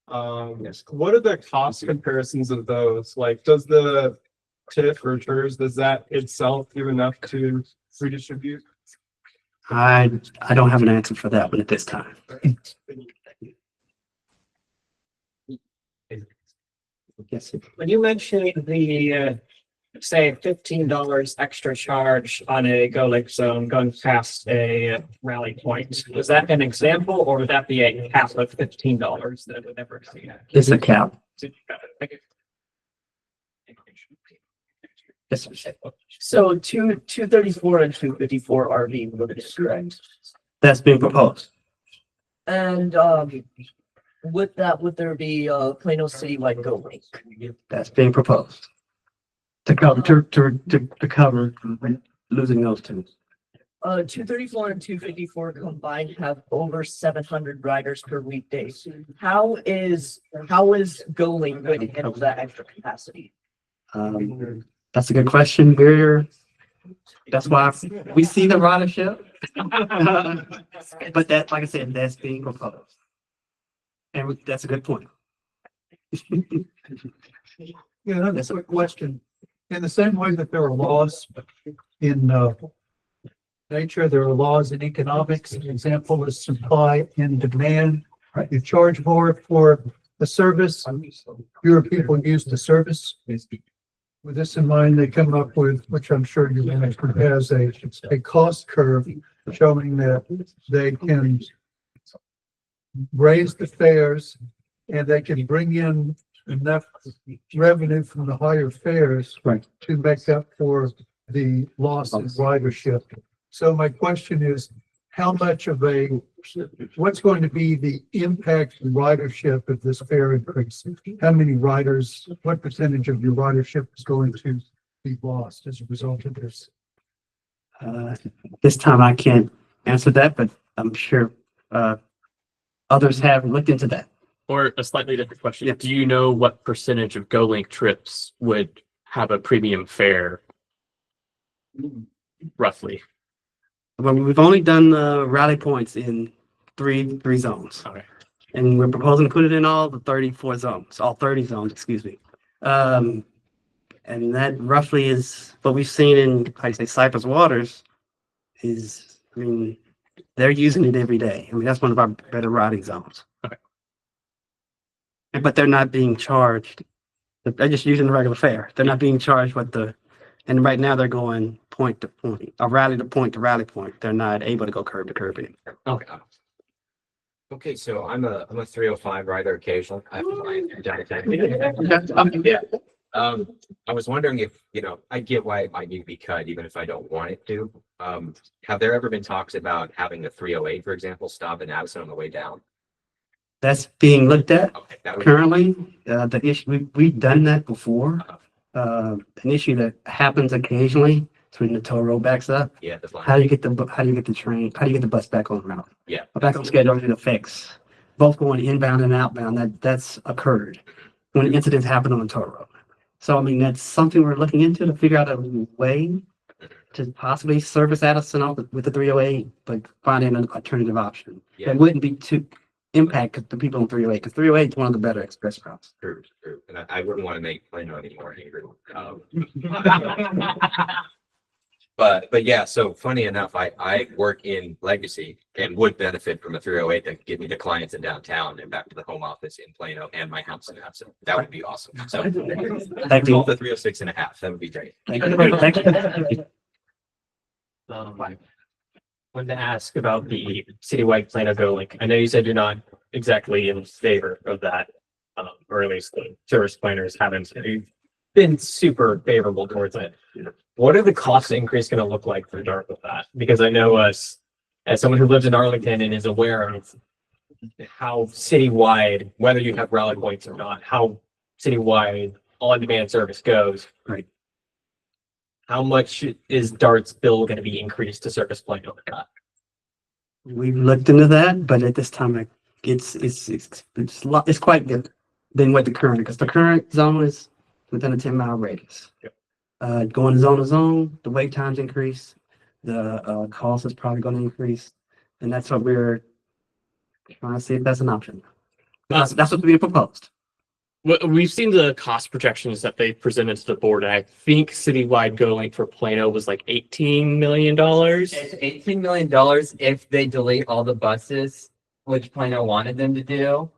What are the cost comparisons of those? Like, does the TIF or TERS, does that itself give enough to redistribute? I don't have an answer for that one at this time. Yes. When you mentioned the, say $15 extra charge on a Go Lake zone going past a rally point, was that an example or would that be a cap of $15 that would never see? It's a cap. Yes. So 234 and 254 RV limits, correct? That's been proposed. And with that, would there be Plano City-wide Go Link? That's being proposed. To cover, to cover losing those two. 234 and 254 combined have over 700 riders per weekday. How is Go Link going to handle that extra capacity? That's a good question. That's why we see the ridership. But that, like I said, that's being proposed. And that's a good point. Yeah, that's a question. In the same way that there are laws in nature, there are laws in economics. An example is supply and demand. You charge more for the service, fewer people use the service. With this in mind, they come up with, which I'm sure you has a cost curve showing that they can raise the fares and they can bring in enough revenue from the higher fares to make up for the loss in ridership. So my question is, how much of what's going to be the impact in ridership of this fare increase? How many riders, what percentage of your ridership is going to be lost as a result of this? This time I can't answer that, but I'm sure others have looked into that. Or a slightly different question. Do you know what percentage of GoLink trips would have a premium fare? Roughly. Well, we've only done rally points in three zones. Okay. And we're proposing to put it in all the 34 zones, all 30 zones, excuse me. And that roughly is what we've seen in, like I say, Cypress Waters is, I mean, they're using it every day. I mean, that's one of our better riding zones. Okay. But they're not being charged. They're just using the regular fare. They're not being charged and right now they're going point to point, a rally to rally point. They're not able to go curb to curb anymore. Okay. Okay, so I'm a 305 rider occasionally. I have to ride downtown. Yeah. I was wondering if, I get why it might need to be cut, even if I don't want it to. Have there ever been talks about having a 308, for example, stop in Addison on the way down? That's being looked at Okay, that would, currently. The issue, we've done that before. An issue that happens occasionally is when the toll road backs up. yeah, that's fine. How do you get the train, how do you get the bus back on route? Yeah. Back on schedule, it affects both going inbound and outbound. That's occurred when incidents happen on the toll road. So, I mean, that's something we're looking into to figure out a way to possibly service Addison with the 308, but finding an alternative option. Yeah. That wouldn't be too impact the people on 308, because 308 is one of the better express routes. True. And I wouldn't want to make Plano any more angry. But yeah, so funny enough, I work in Legacy and would benefit from a 308 that could get me to clients in downtown and back to the home office in Plano and my house in Addison. That would be awesome. So Thank you. call the 306.5. That would be great. Thank you. Wanted to ask about the citywide Plano Go Link. I know you said you're not exactly in favor of that, or at least the service planners haven't been super favorable towards it. What are the cost increase going to look like for DART with that? Because I know as someone who lives in Arlington and is aware of how citywide, whether you have rally points or not, how citywide on-demand service goes. Right. How much is DART's bill going to be increased to service Plano with that? We've looked into that, but at this time, it's quite different than what the current, because the current zone is within a 10-mile radius. Yep. Going zone to zone, the wait times increase, the cost is probably going to increase, and that's what we're trying to see if that's an option. That's what's being proposed. Well, we've seen the cost projections that they presented to the board. I think citywide Go Link for Plano was like $18 million. It's $18 million if they delete all the buses, which Plano wanted them to do.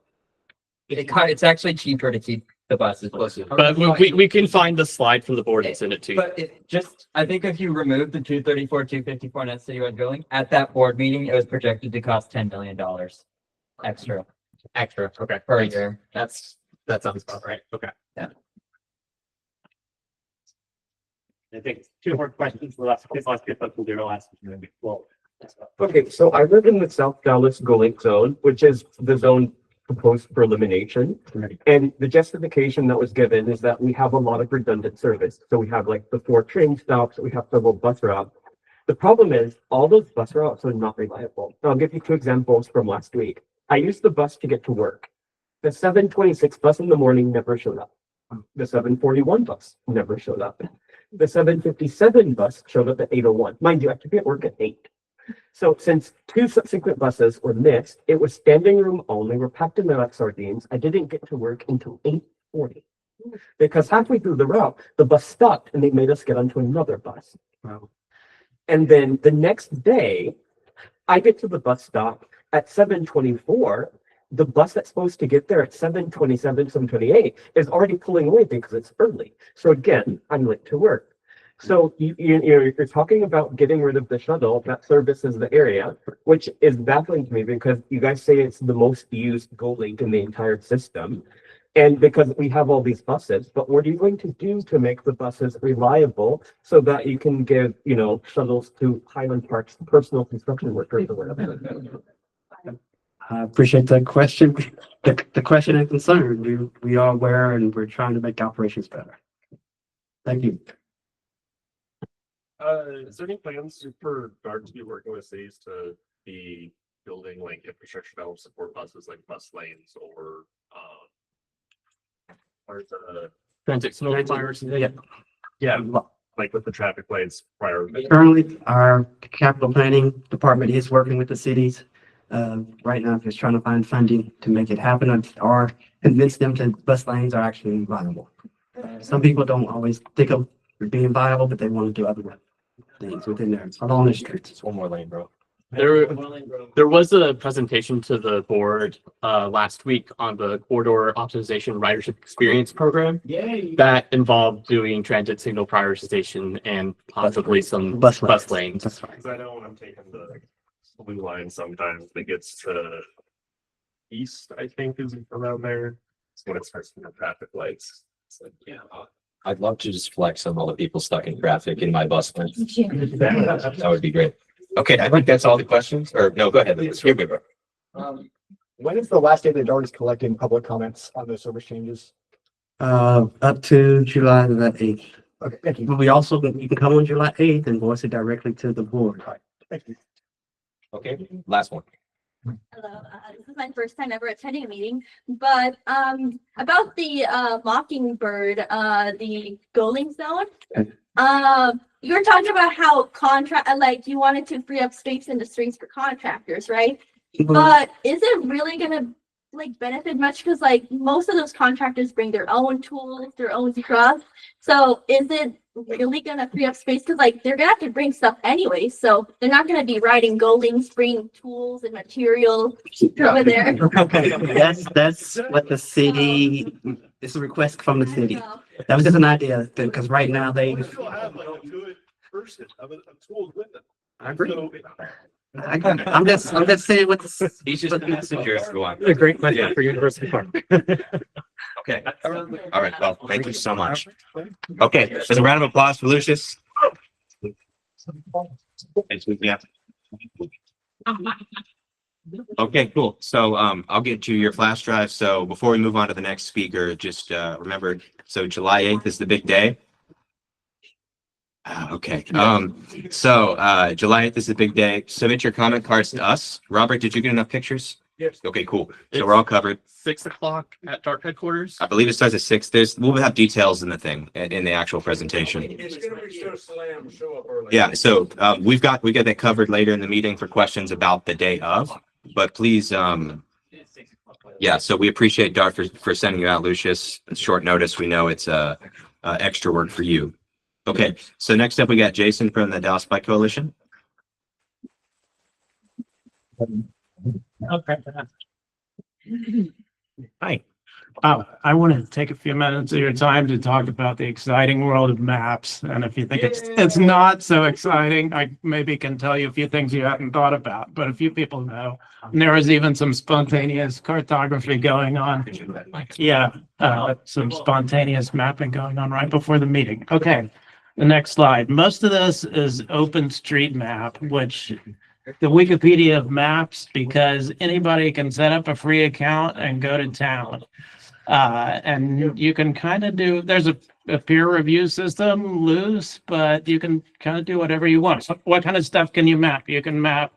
It's actually cheaper to keep the buses. But we can find the slide from the board and send it to you. But I think if you remove the 234, 254 and that citywide Go Link, at that board meeting, it was projected to cost $10 million extra Okay. per year. That sounds about right. Okay. Yeah. I think two more questions. The last people can do the last. Well, Okay, so I live in the South Dallas Go Link zone, which is the zone proposed for elimination. Right. And the justification that was given is that we have a lot of redundant service. So we have like the 4 train stops, we have several bus routes. The problem is all those bus routes are not reliable. I'll give you 2 examples from last week. I used the bus to get to work. The 7:26 bus in the morning never showed up. The 7:41 bus never showed up. The 7:57 bus showed up at 8:01. Mind you, I have to be at work at 8. So since 2 subsequent buses were missed, it was standing room only. We're packed in there like sardines. I didn't get to work until 8:40 because halfway through the route, the bus stopped and they made us get onto another bus. Wow. And then the next day, I get to the bus stop at 7:24. The bus that's supposed to get there at 7:27, 7:28 is already pulling away because it's early. So again, I'm late to work. So you're talking about getting rid of the shuttle that services the area, which is baffling to me because you guys say it's the most used Go Link in the entire system. And because we have all these buses, but what are you going to do to make the buses reliable so that you can give, shuttles to Highland Park's personal construction workers or whatever? I appreciate the question. The question and concern. We are aware and we're trying to make operations better. Thank you. Is there any plans for DART to be working with cities to be building like infrastructure that will support buses like bus lanes or transit signal fires? Yeah. Like with the traffic lights prior. Currently, our capital planning department is working with the cities. Right now, just trying to find funding to make it happen or convince them that bus lanes are actually viable. Some people don't always think of being viable, but they want to do other things within there, along the streets. It's one more lane, bro. There was a presentation to the board last week on the corridor optimization ridership experience program. Yay. That involved doing transit signal prioritization and possibly some bus lanes. That's right. Because I know when I'm taking the blue line, sometimes it gets to east, I think, is around there. It's when it starts to have traffic lights. It's like, yeah. I'd love to just flex on all the people stuck in traffic in my bus lane. That would be great. Okay, I think that's all the questions, or no, go ahead. Here we go. When is the last day that DART is collecting public comments on those service changes? Up to July the 8th. Okay, thank you. But we also, you can come on July 8th and voice it directly to the board. Thank you. Okay, last one. Hello, this is my first time ever attending a meeting, but about the Mockingbird, the Goling Zone. You were talking about how like you wanted to free up space in the streets for contractors, right? But is it really gonna like benefit much? Because like most of those contractors bring their own tools, their own trucks. So is it really gonna free up space? Because like they're gonna have to bring stuff anyway, so they're not gonna be riding Goldings, bringing tools and materials over there. That's what the city, it's a request from the city. That was just an idea, because right now they. Still have like a good person of a tool with them. I agree. I'm just saying what the. He's just curious. Go on. A great question for University Park. Okay. All right. Well, thank you so much. Okay. There's a round of applause for Lucius. Yeah. Okay, cool. So I'll get to your flash drive. So before we move on to the next speaker, just remember, so July 8th is the big day. Okay. July 8th is the big day. Submit your comment cards to us. Robert, did you get enough pictures? Yes. Okay, cool. So we're all covered. 6 o'clock at DART headquarters. I believe it starts at 6. We'll have details in the thing, in the actual presentation. It's gonna be so slam, show up early. Yeah, so we got that covered later in the meeting for questions about the day of, but please, yeah, so we appreciate DART for sending you out, Lucius. It's short notice. We know it's extra work for you. Okay, so next up we got Jason from the Dallas Bike Coalition. Okay. Hi. I want to take a few minutes of your time to talk about the exciting world of maps. And if you think it's not so exciting, I maybe can tell you a few things you hadn't thought about, but a few people know. And there was even some spontaneous cartography going on. Yeah, some spontaneous mapping going on right before the meeting. Okay, the next slide. Most of this is OpenStreetMap, which the Wikipedia of maps, because anybody can set up a free account and go to town. And you can kind of do, there's a peer review system loose, but you can kind of do whatever you want. So what kind of stuff can you map? You can map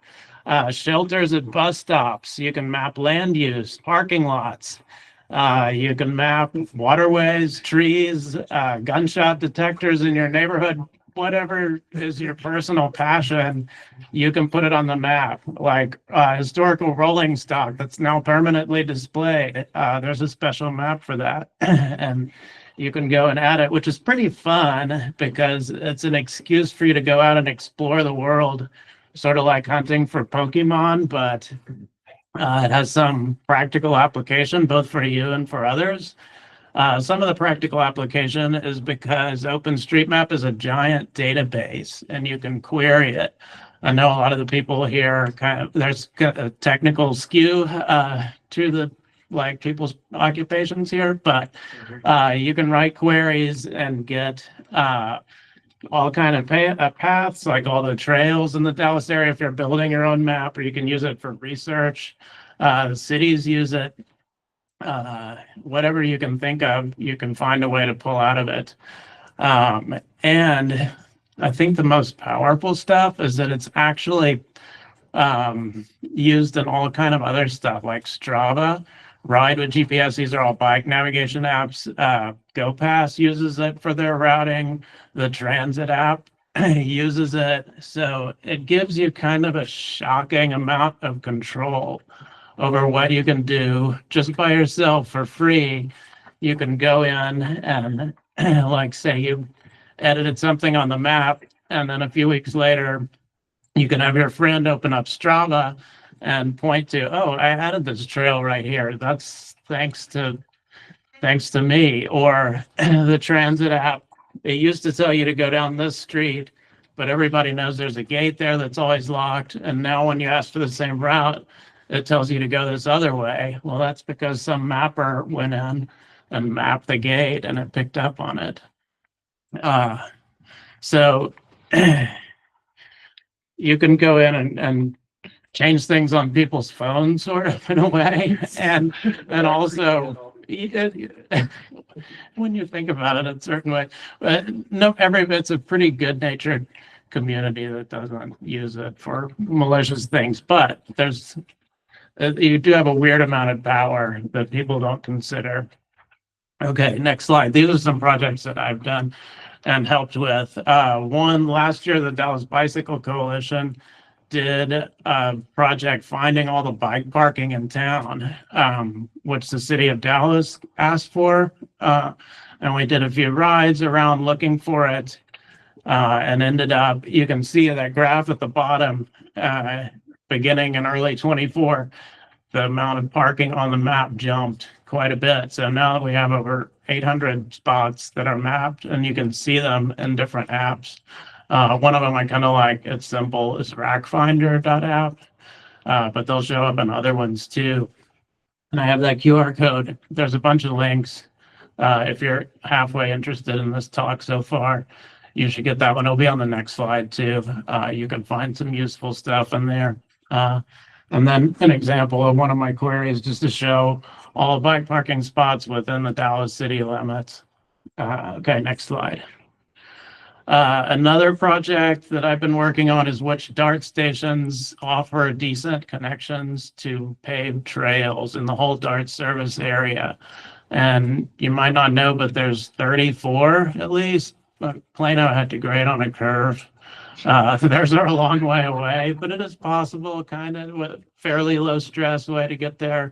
shelters at bus stops. You can map land use, parking lots. You can map waterways, trees, gunshot detectors in your neighborhood. Whatever is your personal passion, you can put it on the map. Like historical rolling stock that's now permanently displayed. There's a special map for that. And you can go and add it, which is pretty fun because it's an excuse for you to go out and explore the world, sort of like hunting for Pokemon, but it has some practical application both for you and for others. Some of the practical application is because OpenStreetMap is a giant database and you can query it. I know a lot of the people here there's a technical skew to the people's occupations here, but you can write queries and get all kind of paths, like all the trails in the Dallas area if you're building your own map, or you can use it for research. Cities use it. Whatever you can think of, you can find a way to pull out of it. And I think the most powerful stuff is that it's actually used in all kind of other stuff like Strava, Ride with GPS. These are all bike navigation apps. GoPass uses it for their routing. The Transit app uses it. So it gives you kind of a shocking amount of control over what you can do just by yourself for free. You can go in and like say you edited something on the map, and then a few weeks later, you can have your friend open up Strava and point to, oh, I added this trail right here. That's thanks to me. Or the Transit app, it used to tell you to go down this street, but everybody knows there's a gate there that's always locked. And now when you ask for the same route, it tells you to go this other way. Well, that's because some mapper went in and mapped the gate and it picked up on it. So you can go in and change things on people's phones sort of in a way. And also when you think about it in a certain way, but no, it's a pretty good natured community that doesn't use it for malicious things, but you do have a weird amount of power that people don't consider. Okay, next slide. These are some projects that I've done and helped with. One last year, the Dallas Bicycle Coalition did a project finding all the bike parking in town, which the city of Dallas asked for. And we did a few rides around looking for it and ended up, you can see that graph at the bottom, beginning in early 24, the amount of parking on the map jumped quite a bit. So now we have over 800 spots that are mapped and you can see them in different apps. One of them I kind of like, it's simple, is rackfinder.app, but they'll show up in other ones too. And I have that QR code. There's a bunch of links. If you're halfway interested in this talk so far, you should get that one. It'll be on the next slide too. You can find some useful stuff in there. And then an example of one of my queries just to show all bike parking spots within the Dallas city limits. Okay, next slide. Another project that I've been working on is which DART stations offer decent connections to paved trails in the whole DART service area. And you might not know, but there's 34 at least. Plano had to grade on a curve. Theirs are a long way away, but it is possible, kind of with fairly low stress way to get there.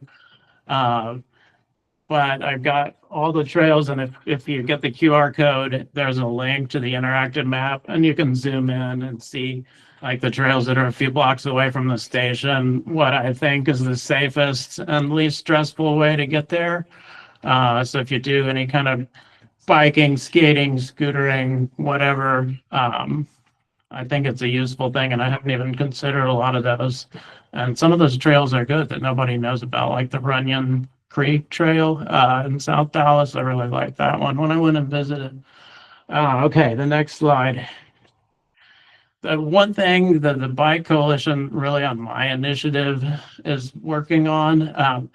But I've got all the trails, and if you get the QR code, there's a link to the interactive map, and you can zoom in and see like the trails that are a few blocks away from the station, what I think is the safest and least stressful way to get there. So if you do any kind of biking, skating, scootering, whatever, I think it's a useful thing, and I haven't even considered a lot of those. And some of those trails are good that nobody knows about, like the Runyon Creek Trail in South Dallas. I really like that one when I went and visited. Okay, the next slide. The one thing that the Bike Coalition, really on my initiative, is working on.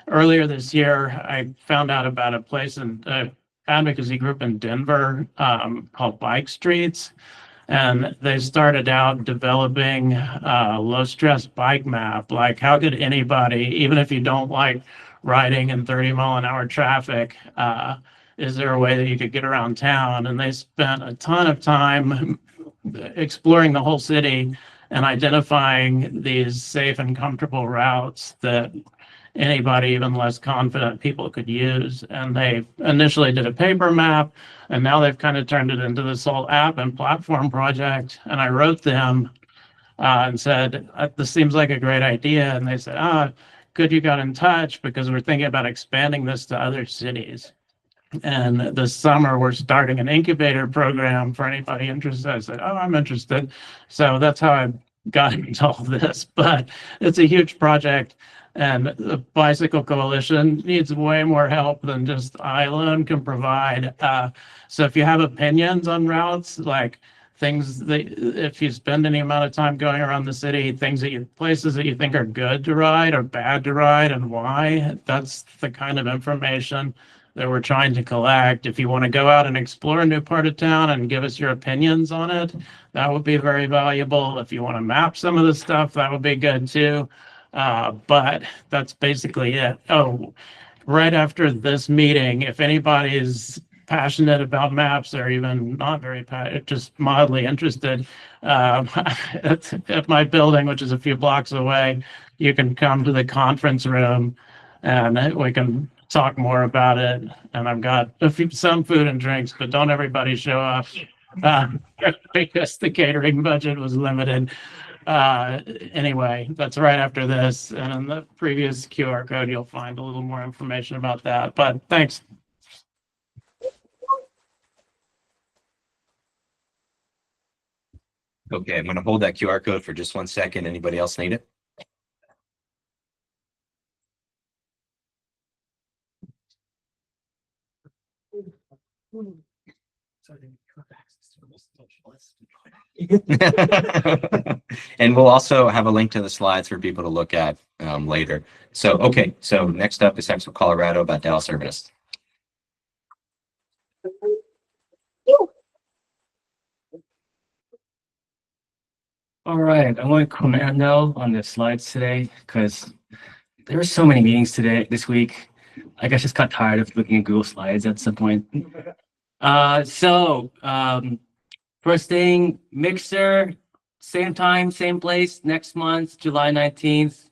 Earlier this year, I found out about a place in advocacy group in Denver called Bike Streets. And they started out developing a low stress bike map. Like, how could anybody, even if you don't like riding in 30-mile-an-hour traffic, is there a way that you could get around town? And they spent a ton of time exploring the whole city and identifying these safe and comfortable routes that anybody, even less confident people, could use. And they initially did a paper map, and now they've kind of turned it into this whole app and platform project. And I wrote them and said, this seems like a great idea. And they said, good you got in touch, because we're thinking about expanding this to other cities. And this summer, we're starting an incubator program for anybody interested. I said, I'm interested. So that's how I got into all this. But it's a huge project. And the Bicycle Coalition needs way more help than just I alone can provide. So if you have opinions on routes, like things that, if you spend any amount of time going around the city, places that you think are good to ride or bad to ride and why, that's the kind of information that we're trying to collect. If you want to go out and explore a new part of town and give us your opinions on it, that would be very valuable. If you want to map some of the stuff, that would be good too. But that's basically it. Oh, right after this meeting, if anybody's passionate about maps or even not very passionate, just mildly interested, at my building, which is a few blocks away, you can come to the conference room and we can talk more about it. And I've got some food and drinks, but don't everybody show up because the catering budget was limited. Anyway, that's right after this, and in the previous QR code, you'll find a little more information about that. But thanks. Okay, I'm going to hold that QR code for just 1 second. Anybody else need it? And we'll also have a link to the slides for people to look at later. So, okay, so next up is Central Colorado about Dallas Urbanists. All right, I went commando on the slides today because there were so many meetings this week. I guess just got tired of looking at Google Slides at some point. First thing, Mixer, same time, same place, next month, July 19th.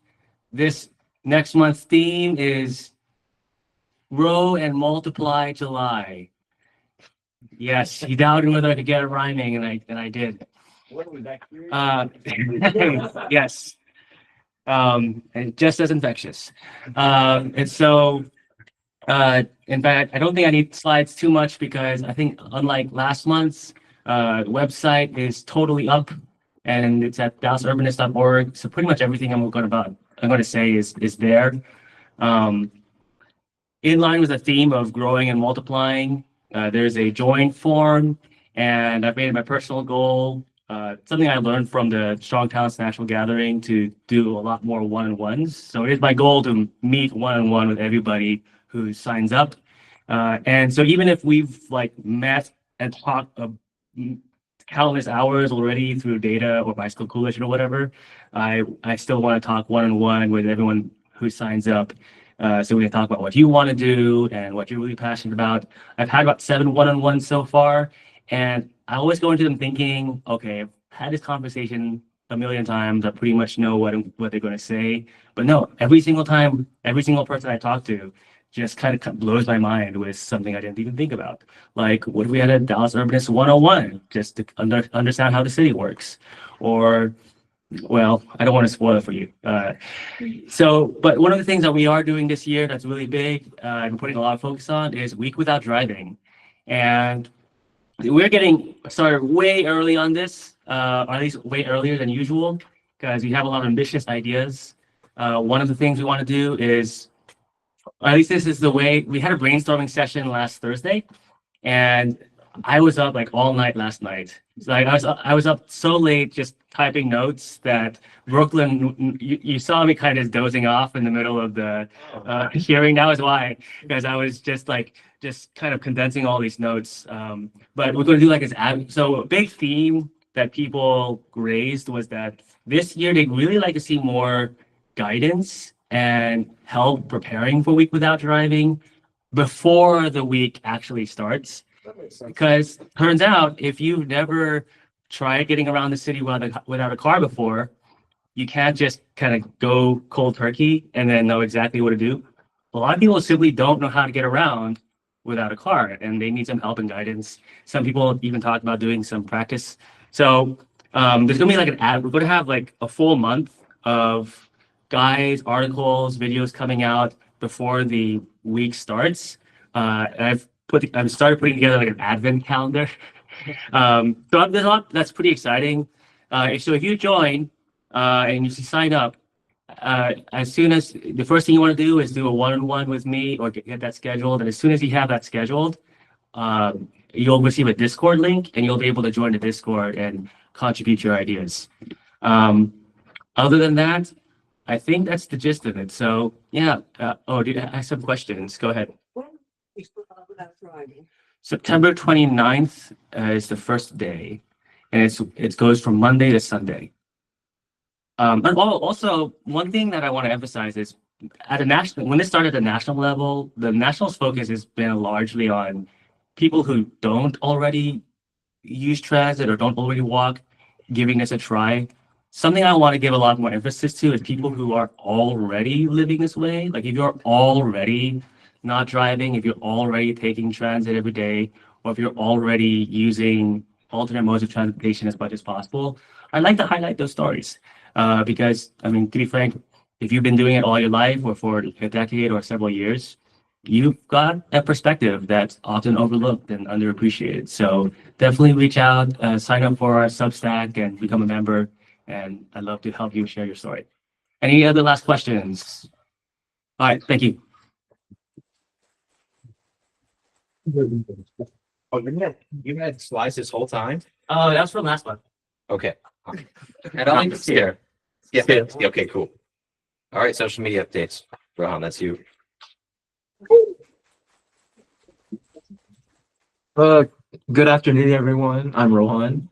This next month's theme is Row and Multiply July. Yes, he doubted whether I could get it rhyming, and I did. Yes. And just as infectious. And so, in fact, I don't think I need slides too much because I think unlike last month's, the website is totally up and it's at dallasurbanist.org. So pretty much everything I'm going to say is there. In line with the theme of growing and multiplying, there's a join form, and I've made it my personal goal. Something I learned from the Strong Talents National Gathering to do a lot more one-on-ones. So it is my goal to meet one-on-one with everybody who signs up. And so even if we've met and talked countless hours already through data or Bicycle Coalition or whatever, I still want to talk one-on-one with everyone who signs up. So we can talk about what you want to do and what you're really passionate about. I've had about 7 one-on-ones so far, and I always go into them thinking, okay, I've had this conversation a million times. I pretty much know what they're going to say. But no, every single time, every single person I talk to just kind of blows my mind with something I didn't even think about. Like, what if we had a Dallas Urbanist 101 just to understand how the city works? Or, well, I don't want to spoil it for you. But one of the things that we are doing this year that's really big and putting a lot of focus on is Week Without Driving. And we're getting started way early on this, or at least way earlier than usual, because we have a lot of ambitious ideas. One of the things we want to do is, or at least this is the way, we had a brainstorming session last Thursday, and I was up all night last night. So I was up so late just typing notes that Brooklyn, you saw me kind of dozing off in the middle of the hearing. That was why, because I was just kind of condensing all these notes. But we're going to do this. So a big theme that people raised was that this year they'd really like to see more guidance and help preparing for Week Without Driving before the week actually starts. Because turns out if you've never tried getting around the city without a car before, you can't just kind of go cold turkey and then know exactly what to do. A lot of people simply don't know how to get around without a car, and they need some help and guidance. Some people even talk about doing some practice. So there's gonna be we're gonna have a full month of guides, articles, videos coming out before the week starts. I've started putting together an advent calendar. So there's a lot that's pretty exciting. So if you join and you sign up, as soon as the first thing you want to do is do a one-on-one with me or get that scheduled. And as soon as you have that scheduled, you'll receive a Discord link and you'll be able to join the Discord and contribute your ideas. Other than that, I think that's the gist of it. So yeah. I have some questions. Go ahead. September 29th is the first day, and it goes from Monday to Sunday. And also, one thing that I want to emphasize is when this started at the national level, the national's focus has been largely on people who don't already use transit or don't already walk, giving this a try. Something I want to give a lot more emphasis to is people who are already living this way. Like if you're already not driving, if you're already taking transit every day, or if you're already using alternate modes of transportation as much as possible, I'd like to highlight those stories. Because, I mean, to be frank, if you've been doing it all your life or for a decade or several years, you've got a perspective that's often overlooked and underappreciated. So definitely reach out, sign up for our Substack and become a member. And I'd love to help you share your story. Any other last questions? All right, thank you. Oh, you had slides this whole time? That was from last month. Okay. I don't think it's here. Yeah, okay, cool. All right, social media updates. Rohan, that's you. Good afternoon, everyone. I'm Rohan.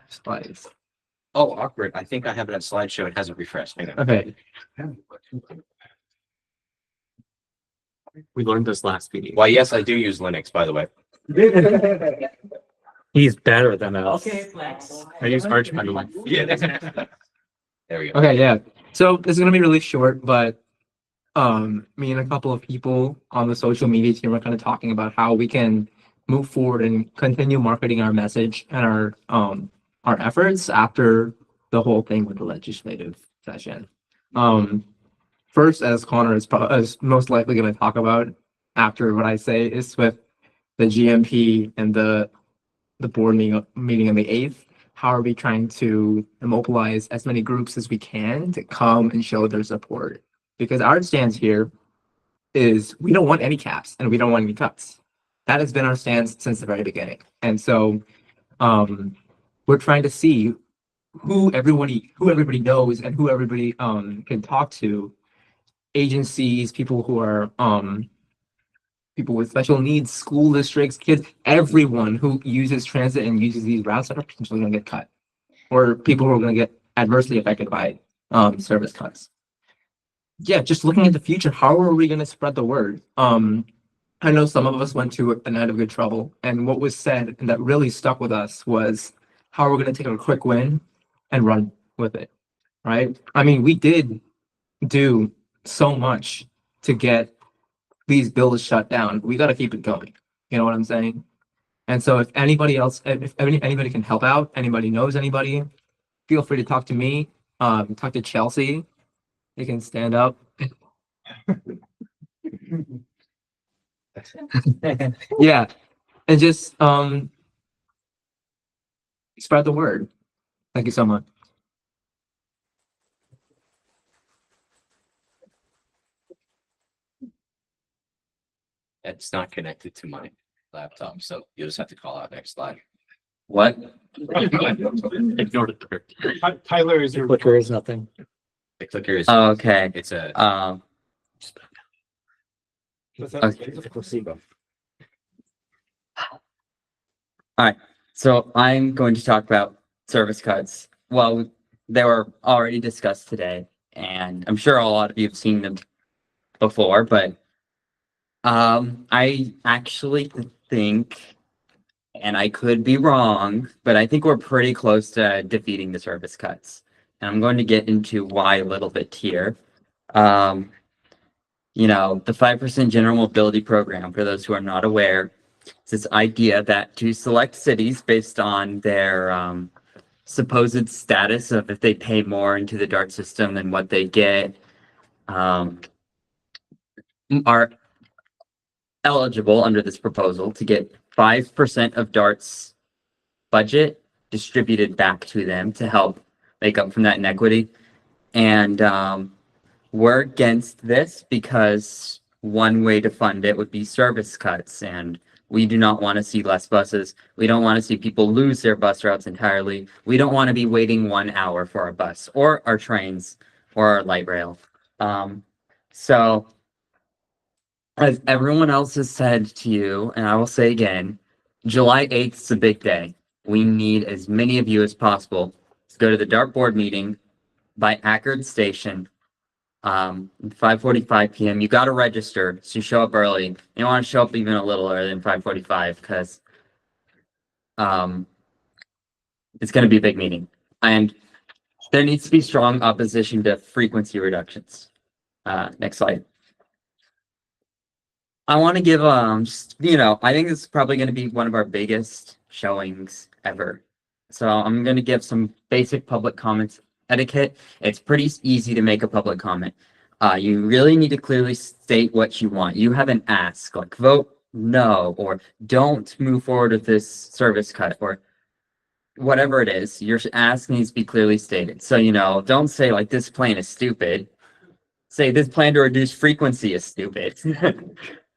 Slides. Oh, awkward. I think I have it on slideshow. It hasn't refreshed. Hang on. Okay. We learned this last meeting. Well, yes, I do use Linux, by the way. He's better than us. Okay, flex. I use Arch, by the way. Yeah. There we go. Okay, yeah. So this is gonna be really short, but me and a couple of people on the social media team are kind of talking about how we can move forward and continue marketing our message and our efforts after the whole thing with the legislative session. First, as Connor is most likely going to talk about after what I say, is with the GMP and the board meeting on the 8th. How are we trying to mobilize as many groups as we can to come and show their support? Because our stance here is we don't want any caps and we don't want any cuts. That has been our stance since the very beginning. And so we're trying to see who everybody knows and who everybody can talk to. Agencies, people who are people with special needs, school districts, kids, everyone who uses transit and uses these routes that are potentially going to get cut, or people who are going to get adversely affected by service cuts. Yeah, just looking at the future, how are we going to spread the word? I know some of us went to a night of good trouble, and what was said and that really stuck with us was how we're going to take a quick win and run with it, right? I mean, we did do so much to get these bills shut down. We got to keep it going. You know what I'm saying? And so if anybody else, if anybody can help out, anybody knows anybody, feel free to talk to me, talk to Chelsea. You can stand up. Yeah, and just spread the word. Thank you so much. It's not connected to my laptop, so you'll just have to call out next slide. What? Ignore it. Tyler, is your clicker is nothing. The clicker is. Oh, okay. It's a. Okay. Placebo. All right. So I'm going to talk about service cuts. Well, they were already discussed today, and I'm sure a lot of you have seen them before, but I actually think, and I could be wrong, but I think we're pretty close to defeating the service cuts. And I'm going to get into why a little bit here. You know, the 5% General Mobility Program, for those who are not aware, is this idea that to select cities based on their supposed status of if they pay more into the DART system than what they get, are eligible under this proposal to get 5% of DART's budget distributed back to them to help make up from that inequity. And we're against this because one way to fund it would be service cuts, and we do not want to see less buses. We don't want to see people lose their bus routes entirely. We don't want to be waiting 1 hour for our bus or our trains or our light rail. So as everyone else has said to you, and I will say again, July 8th is a big day. We need as many of you as possible to go to the DART board meeting by Ackerd Station, 5:45 p.m. You got to register, so you show up early. You want to show up even a little earlier than 5:45 because it's going to be a big meeting. And there needs to be strong opposition to frequency reductions. Next slide. I want to give just, you know, I think this is probably going to be one of our biggest showings ever. So I'm going to give some basic public comments etiquette. It's pretty easy to make a public comment. You really need to clearly state what you want. You have an ask, like vote no, or don't move forward with this service cut, or whatever it is. Your ask needs to be clearly stated. So, you know, don't say like this plan is stupid. Say this plan to reduce frequency is stupid.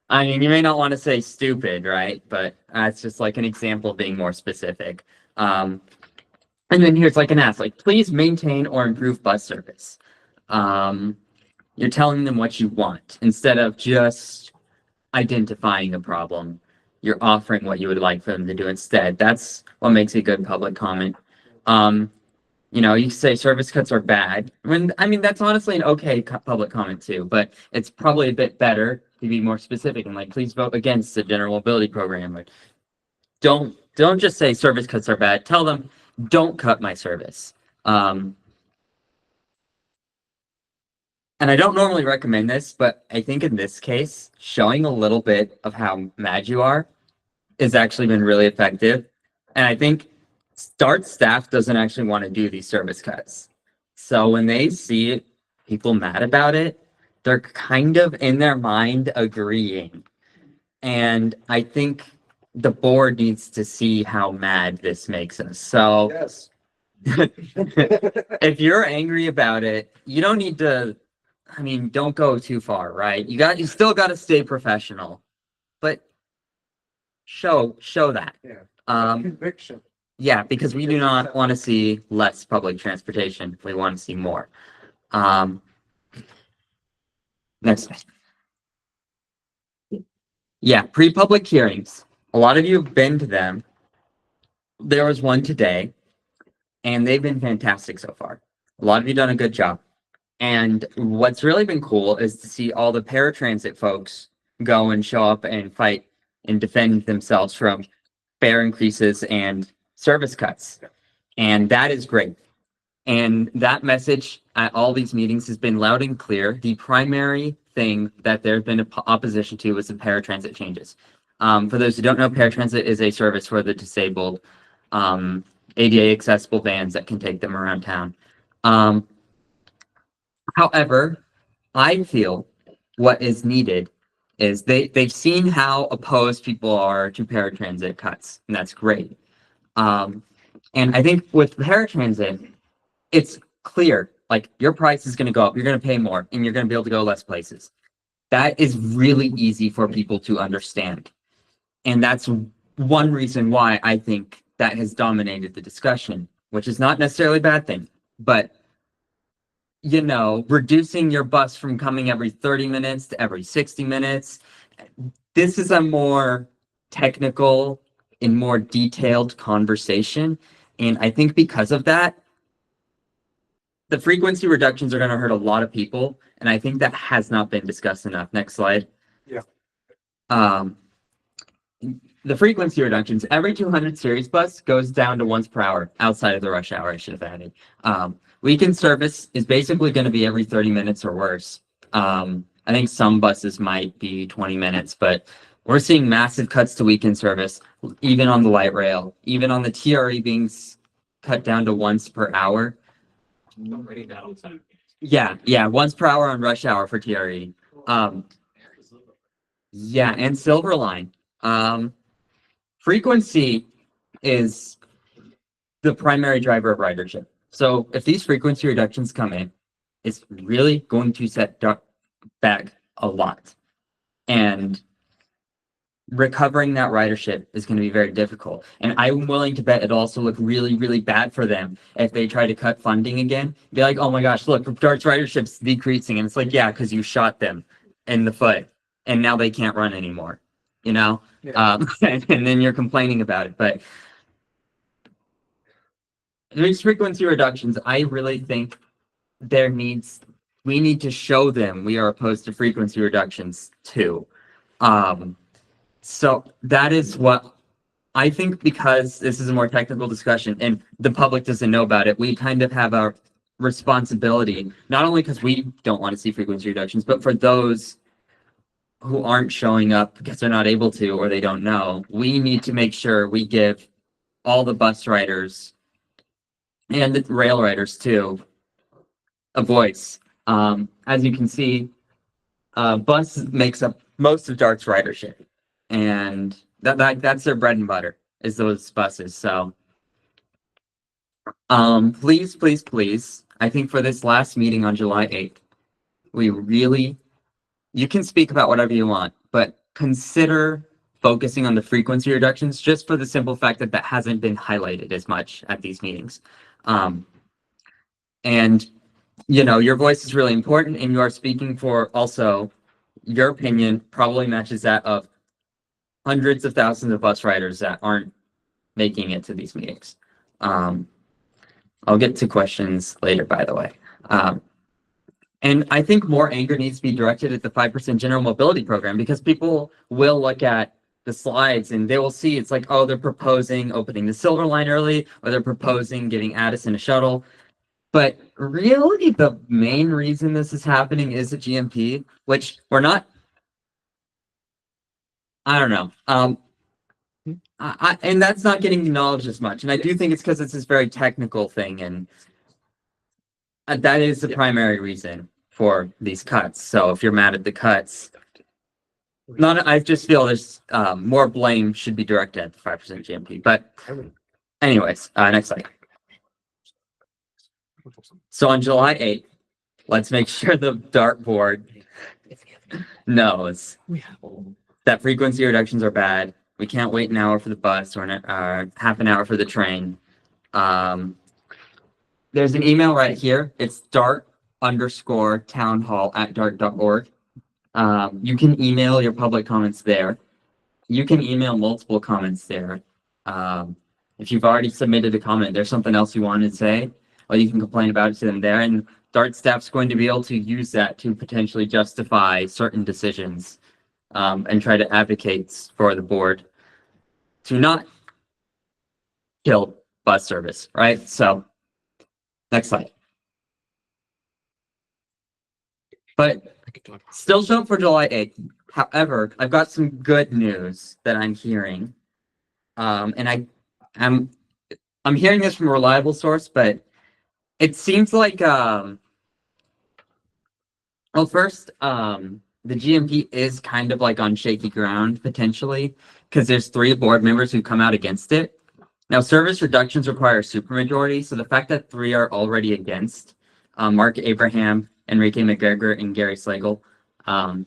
I mean, you may not want to say stupid, right? But that's just like an example of being more specific. And then here's like an ask, like, please maintain or improve bus service. You're telling them what you want instead of just identifying a problem. You're offering what you would like for them to do instead. That's what makes a good public comment. You say service cuts are bad. I mean, that's honestly an okay public comment too, but it's probably a bit better to be more specific and like, please vote against the general mobility program. Or don't just say service cuts are bad. Tell them, don't cut my service. And I don't normally recommend this, but I think in this case, showing a little bit of how mad you are has actually been really effective. And I think Start staff doesn't actually want to do these service cuts. So when they see people mad about it, they're kind of in their mind agreeing. And I think the board needs to see how mad this makes us. So Yes. if you're angry about it, you don't need to, I mean, don't go too far, right? You still got to stay professional, but show that. Yeah. Conviction. Yeah, because we do not want to see less public transportation. We want to see more. Next. Yeah, pre-public hearings. A lot of you have been to them. There was one today, and they've been fantastic so far. A lot of you done a good job. And what's really been cool is to see all the paratransit folks go and show up and fight and defend themselves from fare increases and service cuts. And that is great. And that message at all these meetings has been loud and clear. The primary thing that there's been opposition to was the paratransit changes. For those who don't know, paratransit is a service for the disabled, ADA accessible vans that can take them around town. However, I feel what is needed is they've seen how opposed people are to paratransit cuts, and that's great. And I think with paratransit, it's clear, like your price is going to go up, you're going to pay more, and you're going to be able to go less places. That is really easy for people to understand. And that's one reason why I think that has dominated the discussion, which is not necessarily a bad thing, but reducing your bus from coming every 30 minutes to every 60 minutes. This is a more technical and more detailed conversation. And I think because of that, the frequency reductions are going to hurt a lot of people. And I think that has not been discussed enough. Next slide. Yeah. The frequency reductions, every 200 series bus goes down to once per hour outside of the rush hour, I should have added. Weekend service is basically going to be every 30 minutes or worse. I think some buses might be 20 minutes, but we're seeing massive cuts to weekend service, even on the light rail, even on the TRE being cut down to once per hour. Yeah, once per hour on rush hour for TRE. Yeah, and Silver Line. Frequency is the primary driver of ridership. So if these frequency reductions come in, it's really going to set back a lot. And recovering that ridership is going to be very difficult. And I'm willing to bet it'll also look really, really bad for them if they try to cut funding again. Be like, oh my gosh, look, Dart's ridership's decreasing. And it's like, yeah, because you shot them in the foot and now they can't run anymore, Yeah. And then you're complaining about it. But these frequency reductions, I really think we need to show them we are opposed to frequency reductions too. So that is what I think, because this is a more technical discussion and the public doesn't know about it. We kind of have a responsibility, not only because we don't want to see frequency reductions, but for those who aren't showing up because they're not able to or they don't know. We need to make sure we give all the bus riders and the rail riders too a voice. As you can see, bus makes up most of Dart's ridership, and that's their bread and butter is those buses. So please, please, please, I think for this last meeting on July 8th, you can speak about whatever you want, but consider focusing on the frequency reductions just for the simple fact that that hasn't been highlighted as much at these meetings. And, you know, your voice is really important and you are speaking for also your opinion probably matches that of hundreds of thousands of bus riders that aren't making it to these meetings. I'll get to questions later, by the way. And I think more anger needs to be directed at the 5% general mobility program because people will look at the slides and they will see it's like, oh, they're proposing opening the Silver Line early, or they're proposing giving Addison a shuttle. But really, the main reason this is happening is the GMP, which we're not. I don't know. And that's not getting acknowledged as much. And I do think it's because it's this very technical thing, and that is the primary reason for these cuts. So if you're mad at the cuts, I just feel there's more blame should be directed at the 5% GMP. But anyways, next slide. So on July 8th, let's make sure the dartboard knows that frequency reductions are bad. We can't wait an hour for the bus or half an hour for the train. There's an email right here. It's dart_townhall@dart.org. You can email your public comments there. You can email multiple comments there. If you've already submitted a comment, there's something else you want to say, well, you can complain about it to them there. And Dart staff's going to be able to use that to potentially justify certain decisions and try to advocate for the board to not kill bus service, right? So next slide. But still show up for July 8th. However, I've got some good news that I'm hearing. And I'm hearing this from a reliable source, but it seems like well, first, the GMP is kind of like on shaky ground potentially, because there's 3 board members who come out against it. Now, service reductions require a supermajority, so the fact that 3 are already against, Mark Abraham, Enrique McGregor, and Gary Slagle, the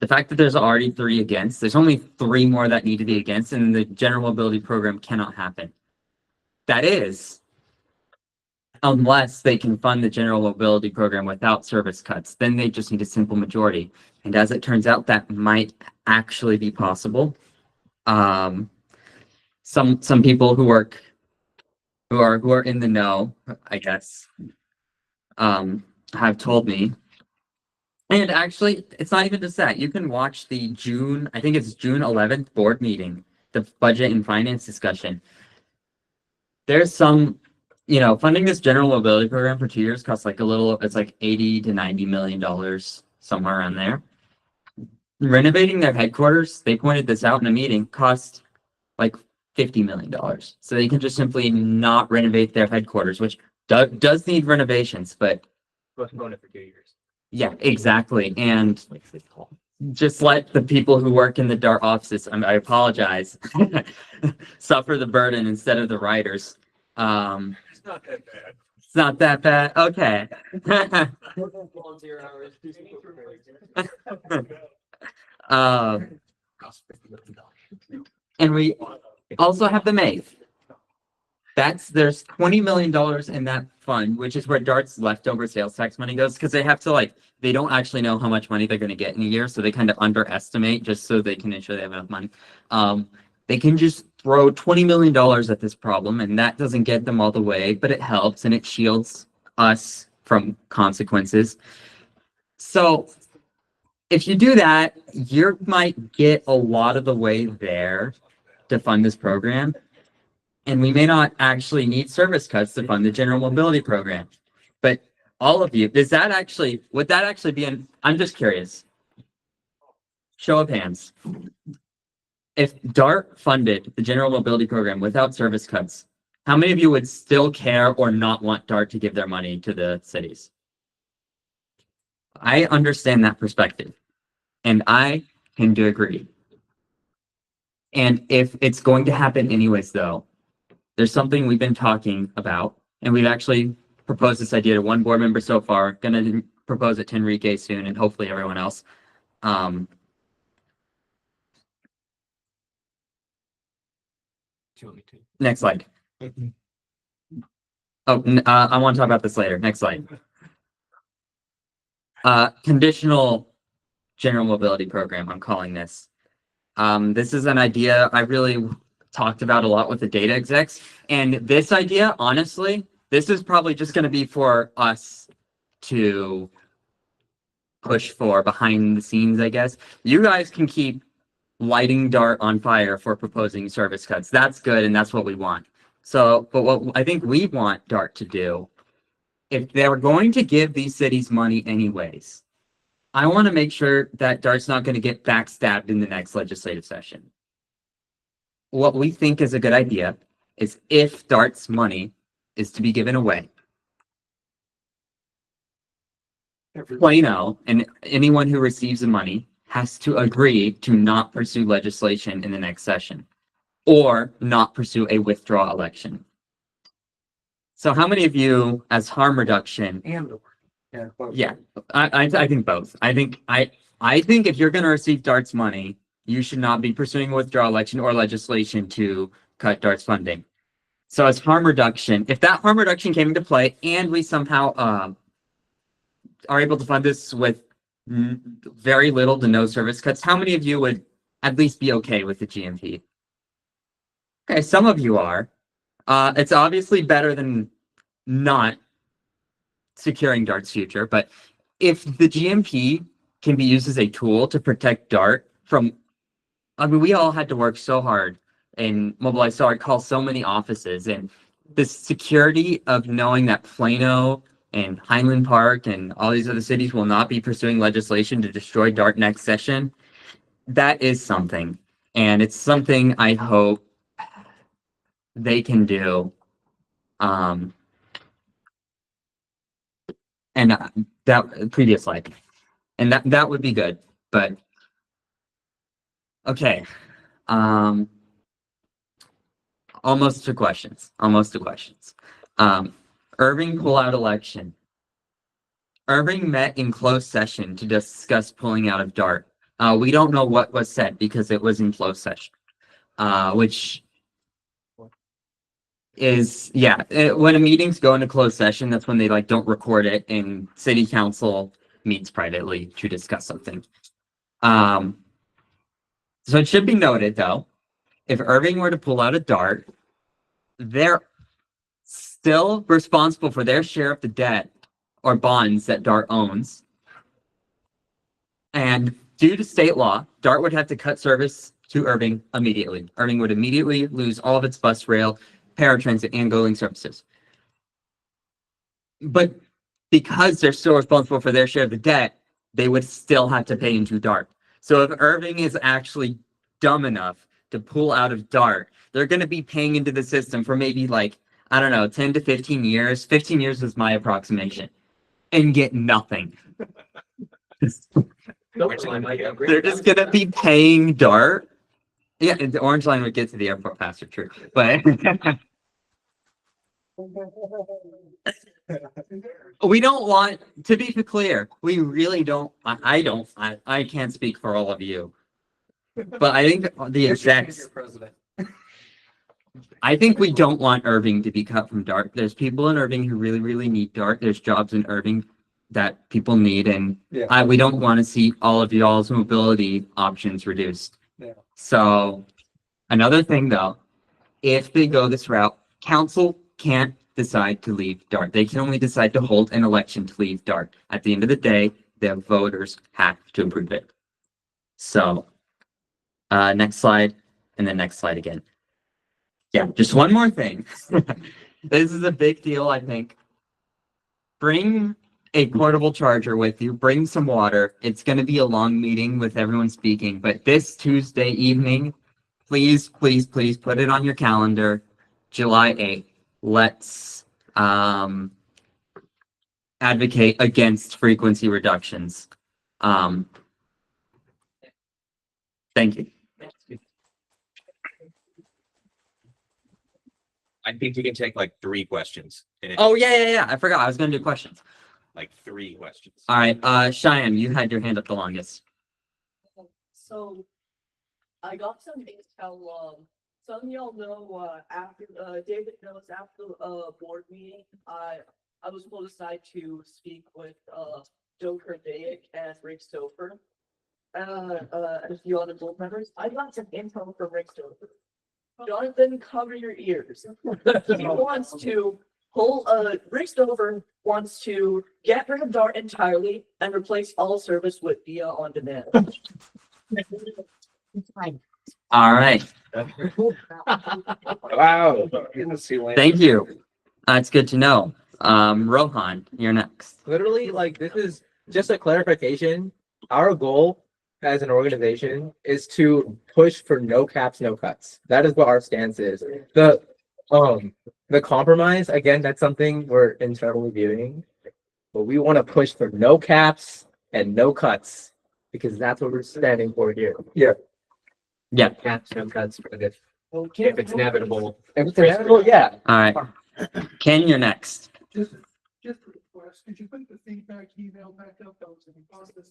fact that there's already 3 against, there's only 3 more that need to be against, and the general mobility program cannot happen. That is, unless they can fund the general mobility program without service cuts, then they just need a simple majority. And as it turns out, that might actually be possible. Some people who are in the know, I guess, have told me. And actually, it's not even just that. You can watch the I think it's June 11th board meeting, the budget and finance discussion. There's some, funding this general mobility program for 2 years costs like it's like $80 to $90 million, somewhere around there. Renovating their headquarters, they pointed this out in a meeting, cost like $50 million. So they can just simply not renovate their headquarters, which does need renovations, but Postpone it for 2 years. yeah, exactly. And just let the people who work in the DART offices, I apologize, suffer the burden instead of the riders. It's not that bad. It's not that bad. Okay. And we also have the MAVE. There's $20 million in that fund, which is where DART's leftover sales tax money goes, because they have to they don't actually know how much money they're going to get in a year, so they kind of underestimate just so they can ensure they have enough money. They can just throw $20 million at this problem, and that doesn't get them all the way, but it helps and it shields us from consequences. So if you do that, you might get a lot of the way there to fund this program. And we may not actually need service cuts to fund the general mobility program. But all of you, would that actually be I'm just curious. Show of hands. If DART funded the general mobility program without service cuts, how many of you would still care or not want DART to give their money to the cities? I understand that perspective, and I tend to agree. And if it's going to happen anyways, though, there's something we've been talking about, and we've actually proposed this idea to 1 board member so far, going to propose it to Enrique soon, and hopefully everyone else. Next slide. Oh, I want to talk about this later. Next slide. Conditional general mobility program, I'm calling this. This is an idea I really talked about a lot with the data execs. And this idea, honestly, this is probably just going to be for us to push for behind the scenes, I guess. You guys can keep lighting Dart on fire for proposing service cuts. That's good, and that's what we want. So, but what I think we want Dart to do, if they're going to give these cities money anyways, I want to make sure that Dart's not going to get backstabbed in the next legislative session. What we think is a good idea is if Dart's money is to be given away, Plano and anyone who receives the money has to agree to not pursue legislation in the next session or not pursue a withdrawal election. So how many of you, as harm reduction, yeah, I think both. I think if you're going to receive Dart's money, you should not be pursuing a withdrawal election or legislation to cut Dart's funding. So as harm reduction, if that harm reduction came into play and we somehow are able to fund this with very little to no service cuts, how many of you would at least be okay with the GMP? Okay, some of you are. It's obviously better than not securing Dart's future, but if the GMP can be used as a tool to protect Dart from, I mean, we all had to work so hard and mobilize so hard, call so many offices, and the security of knowing that Plano and Highland Park and all these other cities will not be pursuing legislation to destroy Dart next session, that is something. And it's something I hope they can do. And that previous slide, and that would be good, but okay. Almost to questions. Irving pullout election. Irving met in closed session to discuss pulling out of Dart. We don't know what was said because it was in closed session, which is, yeah, when a meetings go into closed session, that's when they like don't record it and city council meets privately to discuss something. So it should be noted though, if Irving were to pull out a Dart, they're still responsible for their share of the debt or bonds that Dart owns. And due to state law, Dart would have to cut service to Irving immediately. Irving would immediately lose all of its bus, rail, paratransit, and GoLink services. But because they're still responsible for their share of the debt, they would still have to pay into Dart. So if Irving is actually dumb enough to pull out of Dart, they're going to be paying into the system for maybe like, I don't know, 10 to 15 years. 15 years is my approximation. And get nothing. They're just going to be paying Dart. Yeah, the Orange Line would get to the airport faster, true. But we don't want, to be clear, we really don't, I can't speak for all of you. But I think the execs, I think we don't want Irving to be cut from Dart. There's people in Irving who really, really need Dart. There's jobs in Irving that people need, and we don't want to see all of y'all's mobility options reduced. Yeah. So another thing though, if they go this route, council can't decide to leave Dart. They can only decide to hold an election to leave Dart. At the end of the day, the voters have to approve it. So next slide, and then next slide again. Yeah, just one more thing. This is a big deal, I think. Bring a portable charger with you. Bring some water. It's going to be a long meeting with everyone speaking, but this Tuesday evening, please, please, please put it on your calendar. July 8th. Let's advocate against frequency reductions. Thank you. I think we can take like 3 questions. Oh, yeah. I forgot. I was going to do questions. Like 3 questions. All right. Cheyenne, you had your hand up the longest. So I got some things tell some of y'all know, after, David knows after, board meeting, I was pulled aside to speak with, Joe Kerdaic and Rick Stover. And a few other board members. I got some info from Rick Stover. Jonathan, cover your ears. He wants to Rick Stover wants to get rid of Dart entirely and replace all service with Via on Demand. All right. Wow. Thank you. That's good to know. Rohan, you're next. Literally, like, this is just a clarification. Our goal as an organization is to push for no caps, no cuts. That is what our stance is. The compromise, again, that's something we're internally viewing, but we want to push for no caps and no cuts because that's what we're standing for here. Yeah. Yeah. Caps, no cuts for this. If it's inevitable. If it's inevitable, yeah. All right. Ken, you're next. Just a request, could you put the feedback email back up? That was in the process.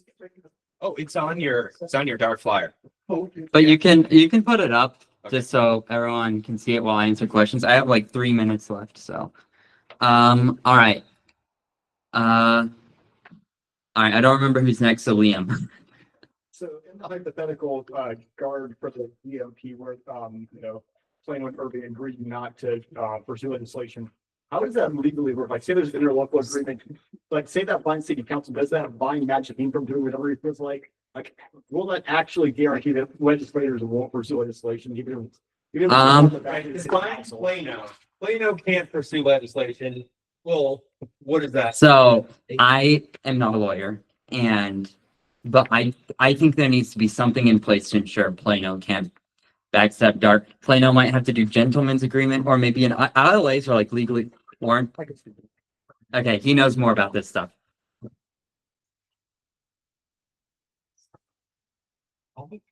Oh, it's on your Dart flyer. But you can put it up just so everyone can see it while I answer questions. I have like 3 minutes left, so. All right. All right, I don't remember who's next, so Liam. So in the hypothetical, guard for the DMP where, Plano and Irving agreed not to, pursue legislation. How does that legally work? Like, say there's an interlocal agreement, like, say that blind city council does that blind match from doing whatever it feels like, will that actually guarantee that legislators won't pursue legislation, even Plano can't pursue legislation. Well, what is that? So I am not a lawyer, but I think there needs to be something in place to ensure Plano can't backstab Dart. Plano might have to do gentleman's agreement, or maybe an ILAs are like legally warned. Okay, he knows more about this stuff.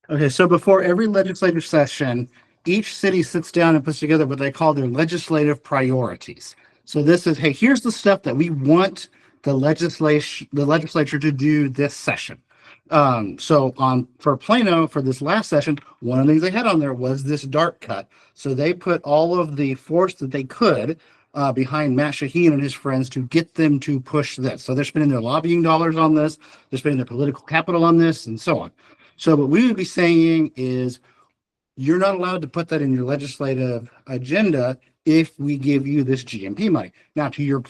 Okay, so before every legislative session, each city sits down and puts together what they call their legislative priorities. So this is, hey, here's the stuff that we want the legislature to do this session. For Plano, for this last session, one of the things they had on there was this Dart cut. So they put all of the force that they could behind Matt Shaheen and his friends to get them to push this. So they're spending their lobbying dollars on this, they're spending their political capital on this, and so on. So what we would be saying is, you're not allowed to put that in your legislative agenda if we give you this GMP money. Now, to your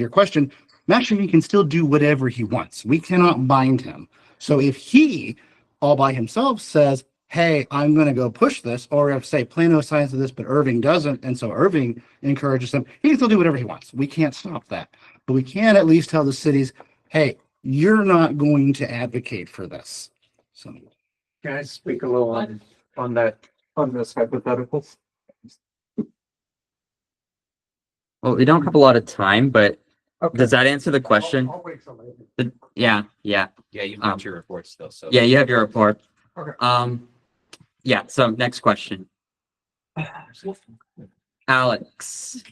question, Matt Shaheen can still do whatever he wants. We cannot bind him. So if he all by himself says, hey, I'm going to go push this, or if, say, Plano signs to this, but Irving doesn't, and so Irving encourages him, he can still do whatever he wants. We can't stop that. But we can at least tell the cities, hey, you're not going to advocate for this. So, Can I speak a little on this hypothetical? Well, we don't have a lot of time, but does that answer the question? Yeah. Yeah, you've got your report still, so. Yeah, you have your report. Okay. Yeah, so next question. Alex.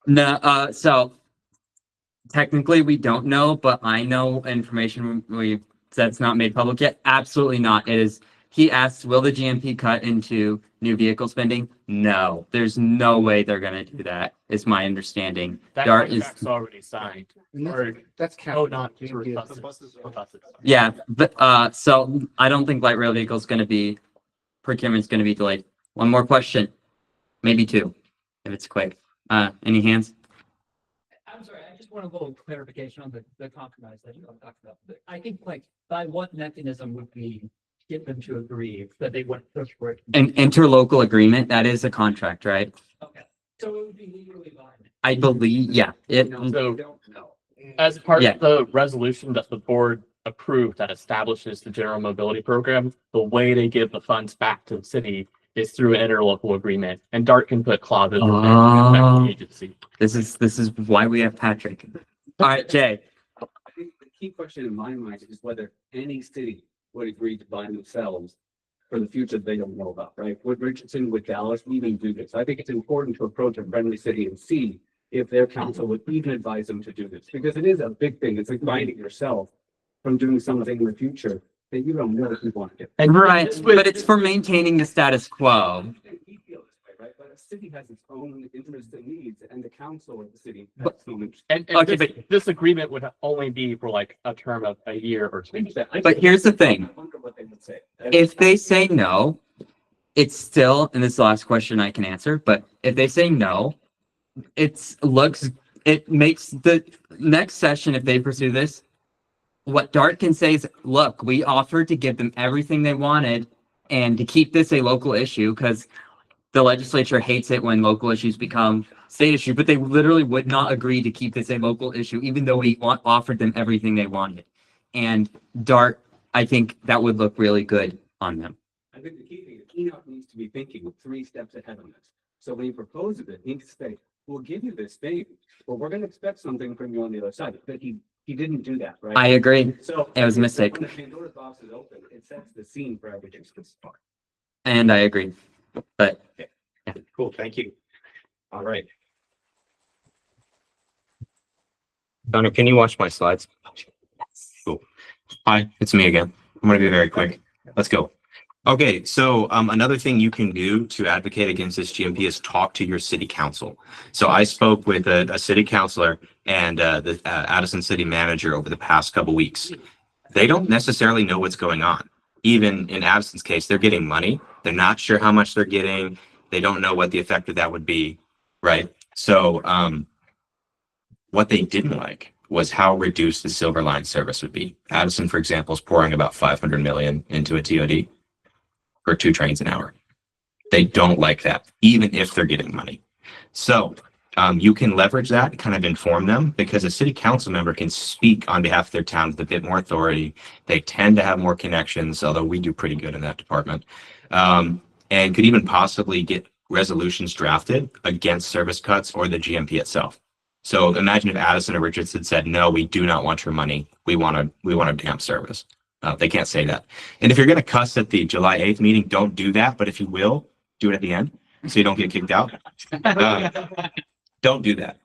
No, so technically we don't know, but I know information that's not made public yet. Absolutely not. He asked, will the GMP cut into new vehicle spending? No, there's no way they're gonna do that, is my understanding. That Dart contract's already signed. That's not for buses. Yeah, but so I don't think light rail vehicles procurement's gonna be delayed. One more question, maybe two, if it's quick. Any hands? I'm sorry, I just want a little clarification on the compromise that you talked about. I think, like, by what mechanism would we get them to agree that they wouldn't push for it? An interlocal agreement, that is a contract, right? Okay, so it would be legally binding. I believe, yeah. So, as part of the resolution that the board approved that establishes the general mobility program, the way they give the funds back to the city is through an interlocal agreement, and Dart can put clauses in there to affect the agency. This is why we have Patrick. All right, Jay. I think the key question in my mind is whether any city would agree to bind themselves for the future they don't know about, right? Would Richardson, with Dallas even do this? I think it's important to approach a friendly city and see if their council would even advise them to do this, because it is a big thing. It's like binding yourself from doing something in the future that you don't know if you want to do. And right, but it's for maintaining the status quo. And he feels this way, right? But a city has its own interests and needs, and the council of the city has its own interests. And Okay, this, but- this agreement would only be for like a term of a year or two. But here's the thing. I wonder what they would say. If they say no, it's still, and this is the last question I can answer, but if they say no, it makes the next session, if they pursue this, what DART can say is, look, we offered to give them everything they wanted and to keep this a local issue, because the legislature hates it when local issues become state issue, but they literally would not agree to keep this a local issue, even though we offered them everything they wanted. And DART, I think that would look really good on them. I think the key thing is Enoch needs to be thinking 3 steps ahead on this. So when he proposes it, he needs to say, we'll give you this thing, but we're going to expect something from you on the other side. But he didn't do that, right? I agree. So It was a mistake. When the Pandora's box is open, it sets the scene for everything to start. And I agree. But Cool, thank you. All right. Donna, can you watch my slides? Cool. Hi, it's me again. I'm gonna be very quick. Let's go. Okay, so another thing you can do to advocate against this GMP is talk to your city council. So I spoke with a city councilor and the Addison city manager over the past couple weeks. They don't necessarily know what's going on. Even in Addison's case, they're getting money. They're not sure how much they're getting. They don't know what the effect of that would be, right? So what they didn't like was how reduced the Silver Line service would be. Addison, for example, is pouring about 500 million into a TOD for 2 trains an hour. They don't like that, even if they're getting money. So you can leverage that and kind of inform them, because a city council member can speak on behalf of their town with a bit more authority. They tend to have more connections, although we do pretty good in that department, and could even possibly get resolutions drafted against service cuts or the GMP itself. So imagine if Addison or Richardson said, no, we do not want your money. We want a damn service. They can't say that. And if you're going to cuss at the July 8th meeting, don't do that. But if you will, do it at the end so you don't get kicked out. Don't do that.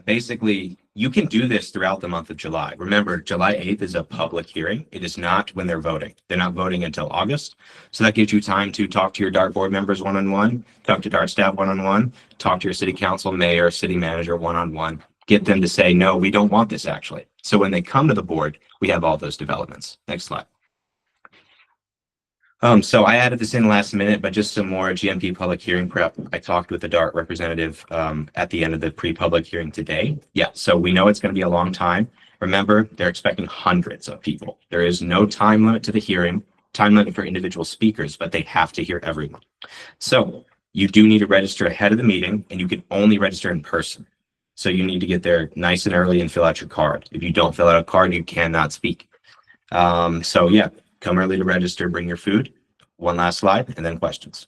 Basically, you can do this throughout the month of July. Remember, July 8th is a public hearing. It is not when they're voting. They're not voting until August. So that gives you time to talk to your DART board members one-on-one, talk to DART staff one-on-one, talk to your city council, mayor, city manager one-on-one, get them to say, no, we don't want this actually. So when they come to the board, we have all those developments. Next slide. So I added this in last minute, but just some more GMP public hearing prep. I talked with the DART representative at the end of the pre-public hearing today. Yeah, so we know it's going to be a long time. Remember, they're expecting hundreds of people. There is no time limit to the hearing, time limit for individual speakers, but they have to hear everyone. So you do need to register ahead of the meeting, and you can only register in person. So you need to get there nice and early and fill out your card. If you don't fill out a card, you cannot speak. So yeah, come early to register, bring your food. One last slide and then questions.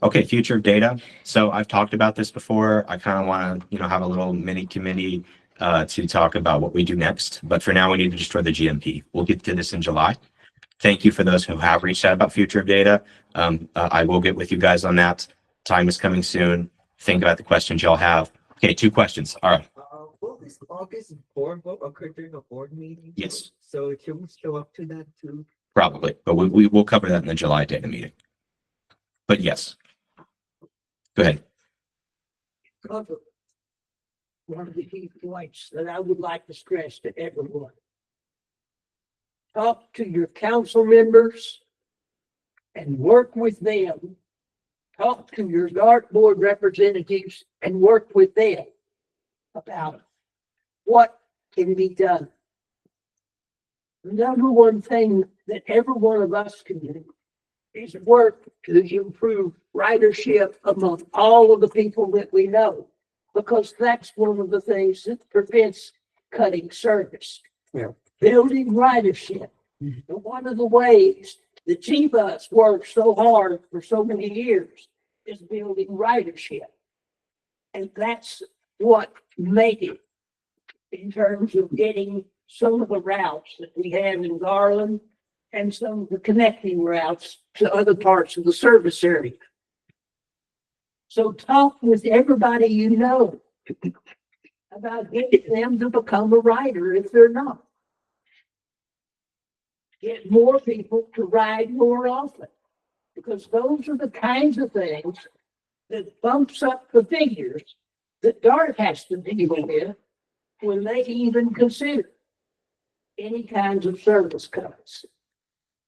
Okay, future of data. So I've talked about this before. I kind of want to, have a little mini committee to talk about what we do next. But for now, we need to destroy the GMP. We'll get to this in July. Thank you for those who have reached out about future of data. I will get with you guys on that. Time is coming soon. Think about the questions y'all have. Okay, 2 questions. All right. Will this August board vote occur during a board meeting? Yes. So can we show up to that too? Probably, but we will cover that in the July data meeting. But yes. Go ahead. One of the key points that I would like to stress to everyone. Talk to your council members and work with them. Talk to your DART board representatives and work with them about what can be done. The number one thing that every one of us can do is work to improve ridership among all of the people that we know, because that's one of the things that prevents cutting service. Yeah. Building ridership. And one of the ways the G-Bus worked so hard for so many years is building ridership. And that's what made it in terms of getting some of the routes that we have in Garland and some of the connecting routes to other parts of the service area. So talk with everybody you know about getting them to become a rider if they're not. get more people to ride more often. Because those are the kinds of things that bumps up the figures that DART has to deal with when they even consider any kinds of service cuts.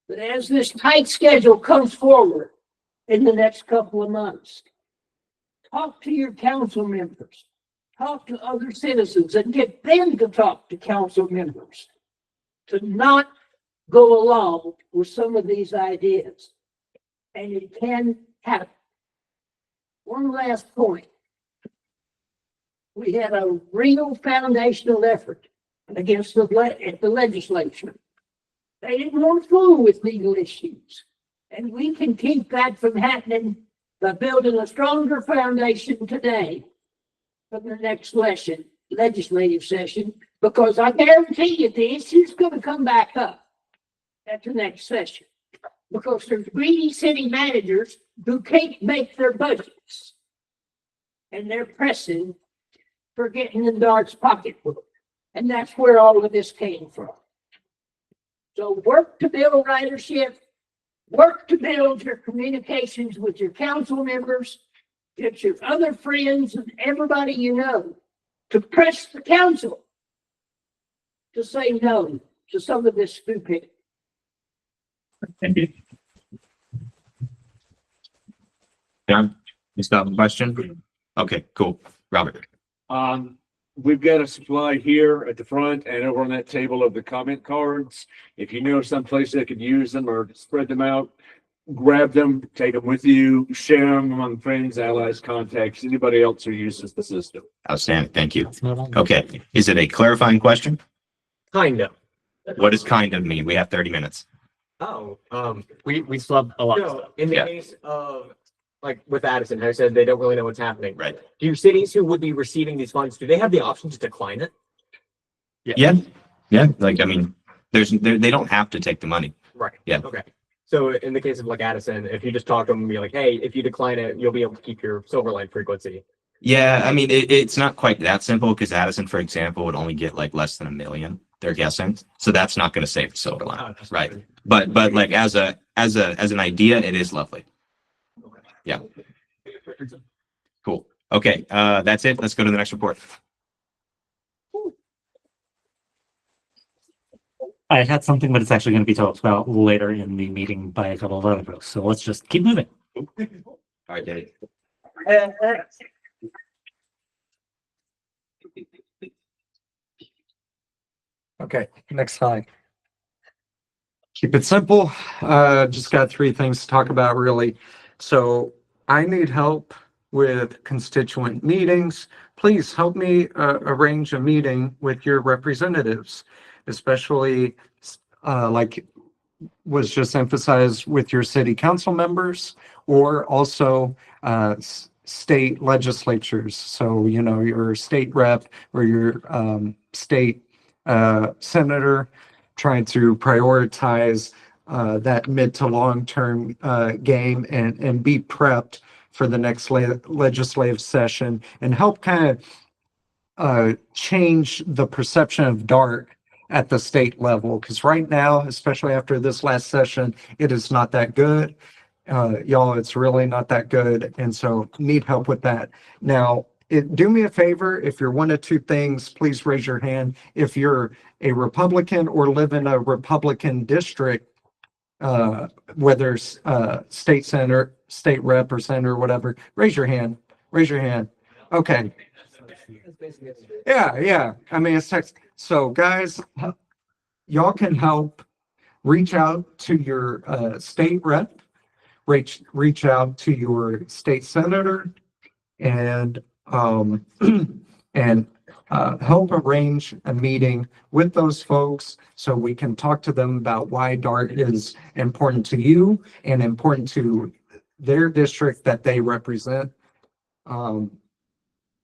But as this tight schedule comes forward in the next couple of months, talk to your council members, talk to other citizens, and get them to talk to council members to not go along with some of these ideas. And it can happen. One last point. We had a real foundational effort against the legislature. They didn't want to fool with legal issues. And we can keep that from happening by building a stronger foundation today for the next legislative session, because I guarantee you the issue's going to come back up at the next session. Because there's greedy city managers who can't make their budgets. And they're pressing for getting in DART's pocketbook. And that's where all of this came from. So work to build ridership, work to build your communications with your council members, get your other friends and everybody you know to press the council to say no to some of this stupidity. Thank you. John, you still have a question? Okay, cool. Robert. We've got a supply here at the front and over on that table of the comment cards. If you know someplace that could use them or spread them out, grab them, take them with you, share them among friends, allies, contacts, anybody else who uses the system. Outstanding. Thank you. Okay. Is it a clarifying question? Kind of. What does kind of mean? We have 30 minutes. Oh, We still have a lot. of no, stuff. in the Yeah. case of, like with Addison, I said they don't really know what's happening. Right. Do cities who would be receiving these funds, do they have the option to decline it? Yeah. Yeah. Like, I mean, they don't have to take the money. Right. Yeah. Okay. So in the case of like Addison, if you just talk to them and be like, hey, if you decline it, you'll be able to keep your Silverline frequency. Yeah. I mean, it's not quite that simple because Addison, for example, would only get like less than $1 million. They're guessing. So that's not going to save the silver line. Right. But like as an idea, it is lovely. Yeah. Cool. Okay. That's it. Let's go to the next report. I had something, but it's actually going to be talked about later in the meeting by a couple of other folks. So let's just keep moving. All right, Dave. Okay, next slide. Keep it simple. Just got 3 things to talk about really. So I need help with constituent meetings. Please help me arrange a meeting with your representatives, especially like was just emphasized with your city council members or also state legislatures. So, you know, your state rep or your state senator, trying to prioritize that mid to long term game and be prepped for the next legislative session and help kind of change the perception of DART at the state level. Because right now, especially after this last session, it is not that good. Y'all, it's really not that good. And so need help with that. Now, do me a favor, if you're one of 2 things, please raise your hand. If you're a Republican or live in a Republican district, whether it's state senator, state rep or senator, whatever, raise your hand. Raise your hand. Okay. Yeah. I mean, it's text. So guys, y'all can help reach out to your state rep, reach out to your state senator, and help arrange a meeting with those folks so we can talk to them about why DART is important to you and important to their district that they represent.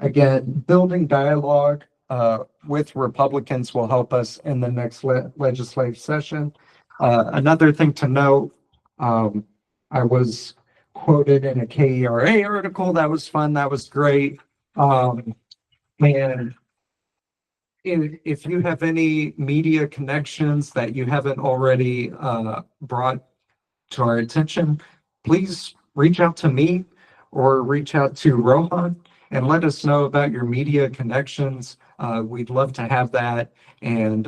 Again, building dialogue with Republicans will help us in the next legislative session. Another thing to note, I was quoted in a KERA article. That was fun. That was great. And if you have any media connections that you haven't already brought to our attention, please reach out to me or reach out to Rohan and let us know about your media connections. We'd love to have that and,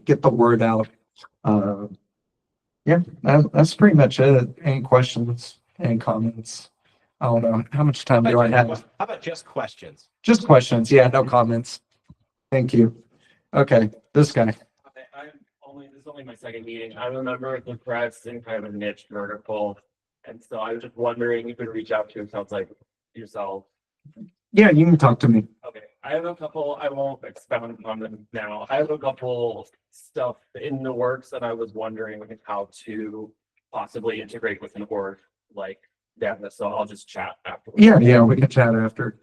get the word out. Yeah, that's pretty much it. Any questions, any comments? I don't know. How much time do I have? How about just questions? Just questions. Yeah, no comments. Thank you. Okay, this guy. This is only my second meeting. I'm a member of the press in kind of a niche vertical. And so I was just wondering, you could reach out to, it sounds like yourself. Yeah, you can talk to me. Okay, I have a couple, I won't expound on them now. I have a couple stuff in the works that I was wondering how to possibly integrate with an org like that. So I'll just chat afterwards. Yeah, we can chat after.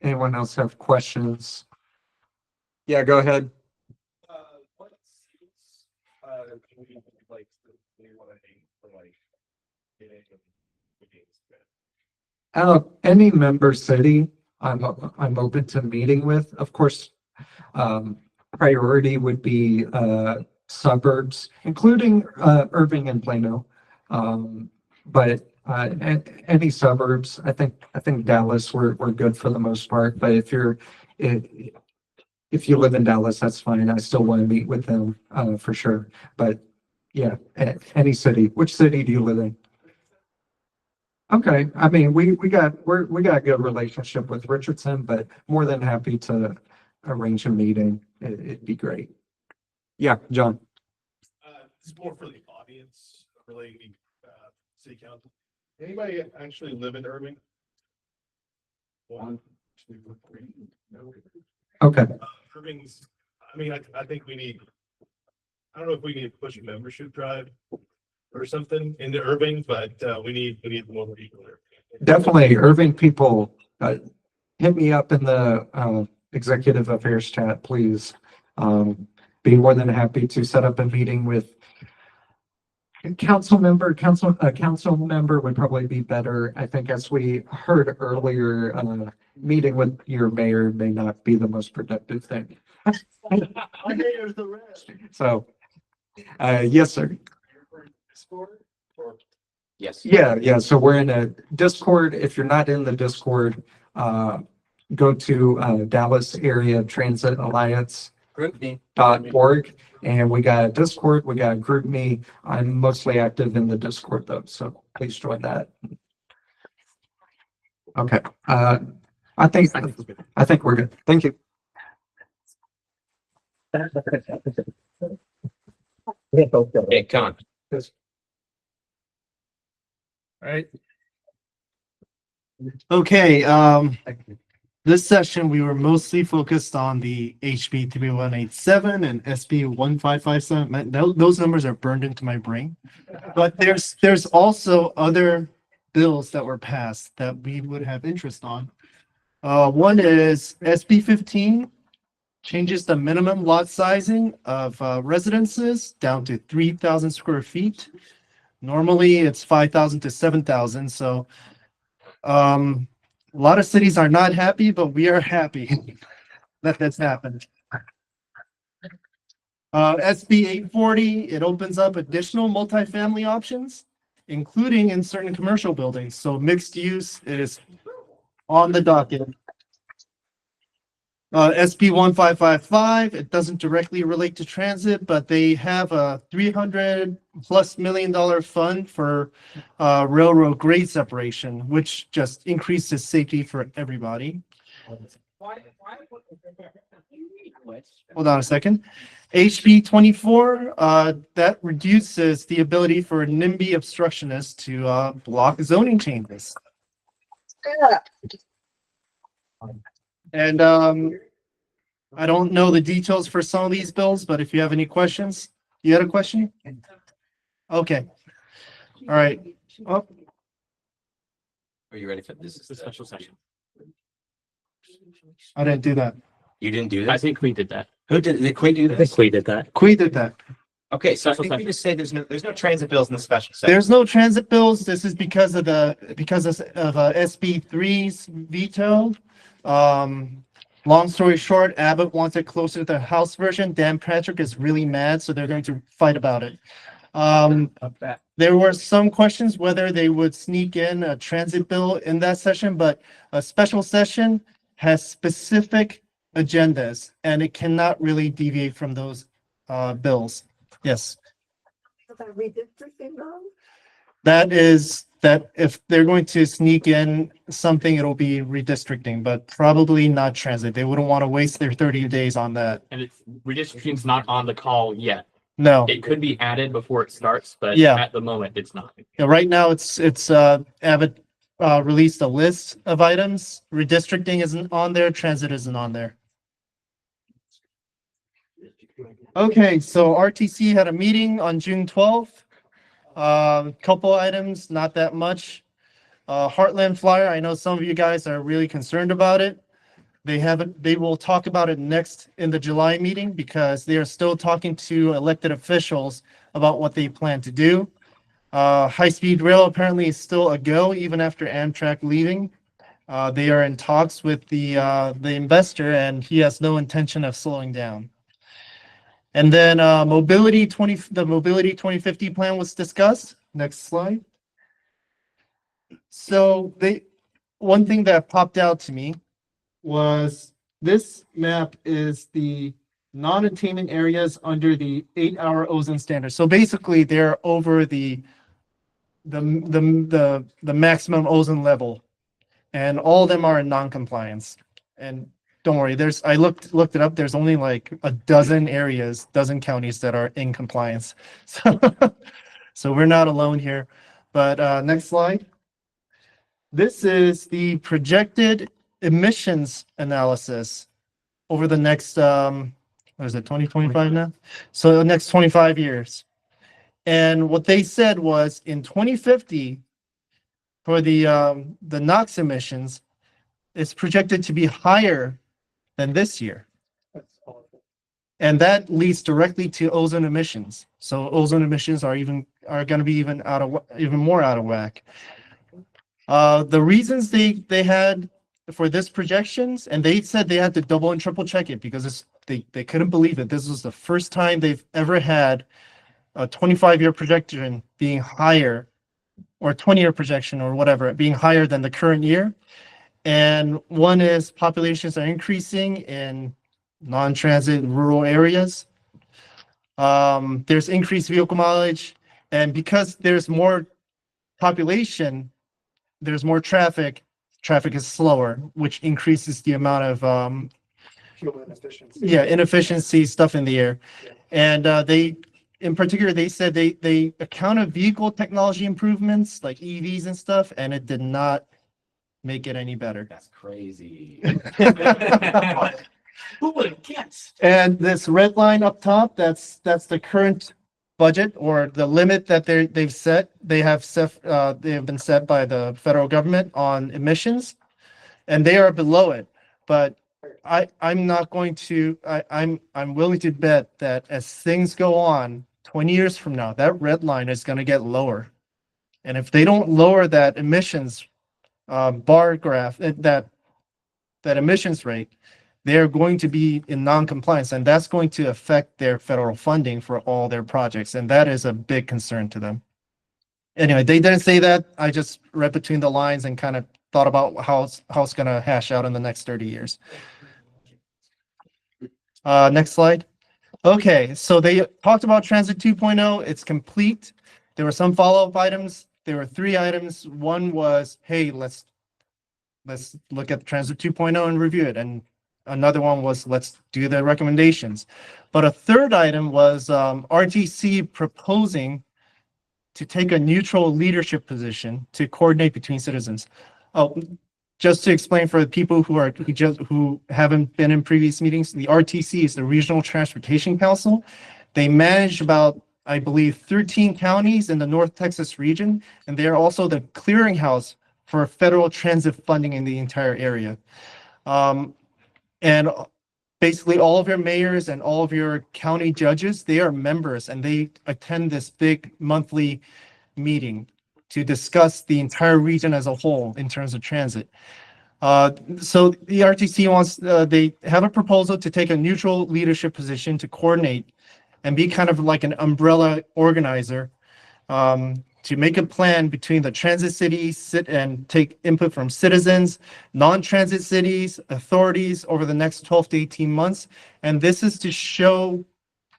Anyone else have questions? Yeah, go ahead. What seats, can we like, we want to aim for like, meetings with? Any member city, I'm open to meeting with. Of course, priority would be suburbs, including Irving and Plano. But any suburbs, I think Dallas, we're good for the most part. But if you live in Dallas, that's fine. I still want to meet with them for sure. But yeah, any city. Which city do you live in? Okay, I mean, we got a good relationship with Richardson, but more than happy to arrange a meeting. It'd be great. Yeah, John. It's more for the audience, really, city council. Anybody actually live in Irving? One, two, three. No. Okay. Irving's, I mean, I think we need, I don't know if we need to push a membership drive or something into Irving, but we need more people there. Definitely, Irving people, hit me up in the executive affairs chat, please. Be more than happy to set up a meeting with a council member would probably be better. I think, as we heard earlier, meeting with your mayor may not be the most productive thing. So, yes, sir. Yes. Yeah. So we're in a Discord. If you're not in the Discord, go to Dallas Area Transit Alliance. .org, and we got a Discord, we got GroupMe. I'm mostly active in the Discord though, so please join that. Okay, I think we're good. Thank you. Okay, Con. Right. Okay, this session, we were mostly focused on the HB 3187 and SB 1557. Those numbers are burned into my brain. But there's also other bills that were passed that we would have interest on. One is SB 15 changes the minimum lot sizing of residences down to 3,000 square feet. Normally, it's 5,000 to 7,000. So, a lot of cities are not happy, but we are happy that that's happened. SB 840, it opens up additional multifamily options, including in certain commercial buildings. So mixed use is on the docket. SB 1555, it doesn't directly relate to transit, but they have a $300+ million fund for railroad grade separation, which just increases safety for everybody. Hold on a second. HB 24, that reduces the ability for a NIMBY obstructionist to block zoning changes. And I don't know the details for some of these bills, but if you have any questions, you had a question? Okay. All right. Oh, Are you ready for this? Is the special session. I didn't do that. You didn't do that? I think we did that. Who did Quay do this? We did that. Quay did that. Okay, so I think we just say there's no transit bills in the special session. There's no transit bills. This is because of SB 3's veto. Long story short, Abbott wants it closer to the House version. Dan Patrick is really mad, so they're going to fight about it. There were some questions whether they would sneak in a transit bill in that session, but a special session has specific agendas and it cannot really deviate from those bills. Yes. That is that if they're going to sneak in something, it'll be redistricting, but probably not transit. They wouldn't want to waste their 30 days on that. And it's redistricting's not on the call yet. No. It could be added before it starts, but Yeah. at the moment it's not. Yeah, right now it's Abbott released a list of items. Redistricting isn't on there, transit isn't on there. Okay, so RTC had a meeting on June 12th. Couple items, not that much. Heartland Flyer, I know some of you guys are really concerned about it. They will talk about it next in the July meeting because they are still talking to elected officials about what they plan to do. High-speed rail apparently is still a go even after Amtrak leaving. They are in talks with the investor and he has no intention of slowing down. And then the Mobility 2050 plan was discussed. Next slide. So one thing that popped out to me was this map is the non-attainment areas under the 8-hour ozone standard. So basically they're over the maximum ozone level and all of them are in non-compliance. And don't worry, I looked it up. There's only like a dozen counties that are in compliance. So we're not alone here. But next slide. This is the projected emissions analysis over the next, what is it, 2025 now? So the next 25 years. And what they said was in 2050, for the NOx emissions, it's projected to be higher than this year. And that leads directly to ozone emissions. So ozone emissions are going to be even more out of whack. The reasons they had for this projections, and they said they had to double and triple check it because they couldn't believe it. This was the first time they've ever had a 25-year projection being higher, or 20-year projection or whatever, being higher than the current year. And one is populations are increasing in non-transit rural areas. There's increased vehicle mileage, and because there's more population, there's more traffic is slower, which increases the amount of Fuel inefficiency. inefficiency stuff in the air. And in particular, they said they accounted vehicle technology improvements like EVs and stuff, and it did not make it any better. That's crazy. Who would have guessed? And this red line up top, that's the current budget or the limit that they've set. They have been set by the federal government on emissions, and they are below it. But I'm willing to bet that as things go on, 20 years from now, that red line is going to get lower. And if they don't lower that emissions bar graph, that emissions rate, they're going to be in non-compliance, and that's going to affect their federal funding for all their projects, and that is a big concern to them. Anyway, they didn't say that. I just read between the lines and kind of thought about how it's going to hash out in the next 30 years. Next slide. Okay, so they talked about Transit 2.0. It's complete. There were some follow-up items. There were 3 items. One was, hey, let's look at Transit 2.0 and review it. And another one was, let's do the recommendations. But a third item was RTC proposing to take a neutral leadership position to coordinate between citizens. Oh, just to explain for the people who haven't been in previous meetings, the RTC is the Regional Transportation Council. They manage about, I believe, 13 counties in the North Texas region, and they are also the clearinghouse for federal transit funding in the entire area. And basically all of your mayors and all of your county judges, they are members and they attend this big monthly meeting to discuss the entire region as a whole in terms of transit. So the RTC wants, they have a proposal to take a neutral leadership position to coordinate and be kind of like an umbrella organizer, to make a plan between the transit cities, sit and take input from citizens, non-transit cities, authorities over the next 12 to 18 months. And this is to show,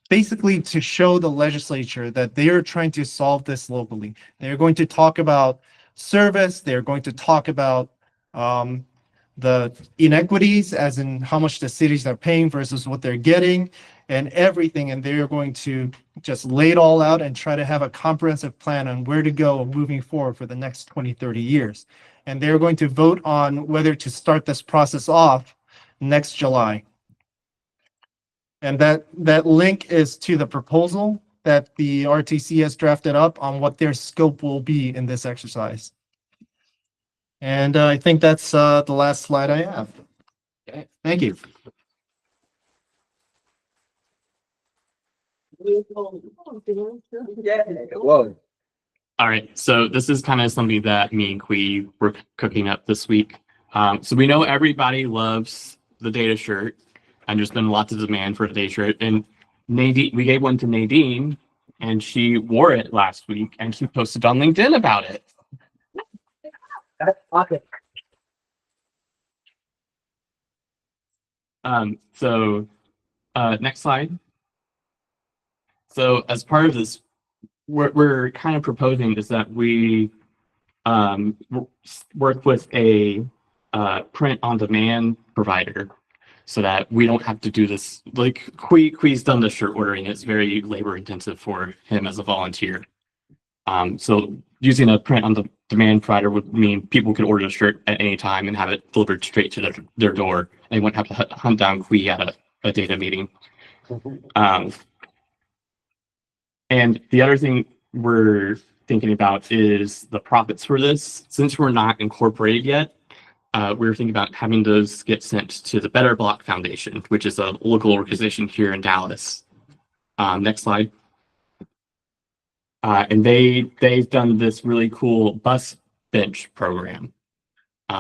basically to show the legislature that they are trying to solve this locally. They're going to talk about service. They're going to talk about the inequities, as in how much the cities are paying versus what they're getting and everything. And they're going to just lay it all out and try to have a comprehensive plan on where to go moving forward for the next 20, 30 years. And they're going to vote on whether to start this process off next July. And that link is to the proposal that the RTC has drafted up on what their scope will be in this exercise. And I think that's the last slide I have. Okay, thank you. Whoa. All right, so this is kind of something that me and Kui were cooking up this week. So we know everybody loves the data shirt, and there's been lots of demand for a data shirt. And Nadine, we gave one to Nadine, and she wore it last week, and she posted on LinkedIn about it. Okay. Next slide. So as part of this, we're kind of proposing is that we work with a print on demand provider so that we don't have to do this. Like Qui's done the shirt ordering. It's very labor intensive for him as a volunteer. So using a print on the demand provider would mean people could order a shirt at any time and have it delivered straight to their door. And they wouldn't have to hunt down Qui at a data meeting. And the other thing we're thinking about is the profits for this. Since we're not incorporated yet, we're thinking about having those get sent to the Better Block Foundation, which is a local organization here in Dallas. Next slide. And they've done this really cool bus bench program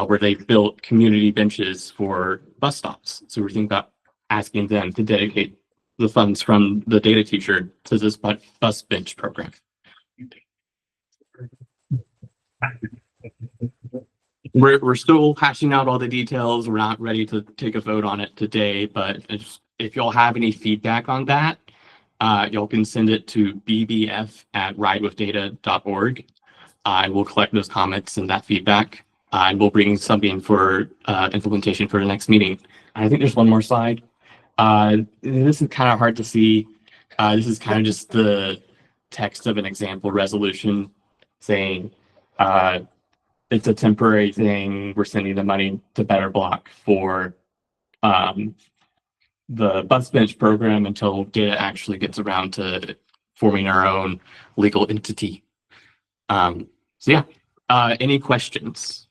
where they built community benches for bus stops. So we're thinking about asking them to dedicate the funds from the data teacher to this bus bench program. We're still hashing out all the details. We're not ready to take a vote on it today, but if y'all have any feedback on that, y'all can send it to bbf@ridewithdata.org. And we'll collect those comments and that feedback, and we'll bring something for implementation for the next meeting. And I think there's one more slide. This is kind of hard to see. This is kind of just the text of an example resolution saying it's a temporary thing. We're sending the money to Better Block for the bus bench program until data actually gets around to forming our own legal entity. So yeah, any questions?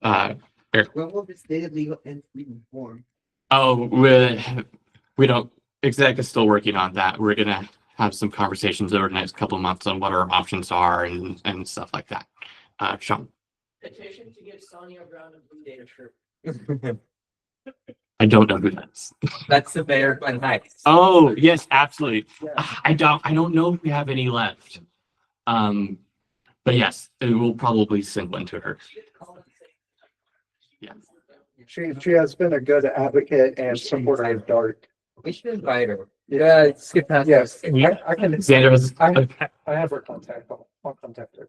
Eric? When will this data legal entity be formed? Oh, we don't, exec is still working on that. We're gonna have some conversations over the next couple of months on what our options are and stuff like that. Sean? Petition to get Sonia Brown a blue data shirt. I don't know who that is. That's the Bear Glen Heights. Oh, yes, absolutely. I don't know if we have any left. But yes, we'll probably send one to her. Yeah. She has been a good advocate and supporter of DART. We should invite her. Yeah, skip past. Yes, Yeah. I can. Xander has- I have her contact. I'll contact her.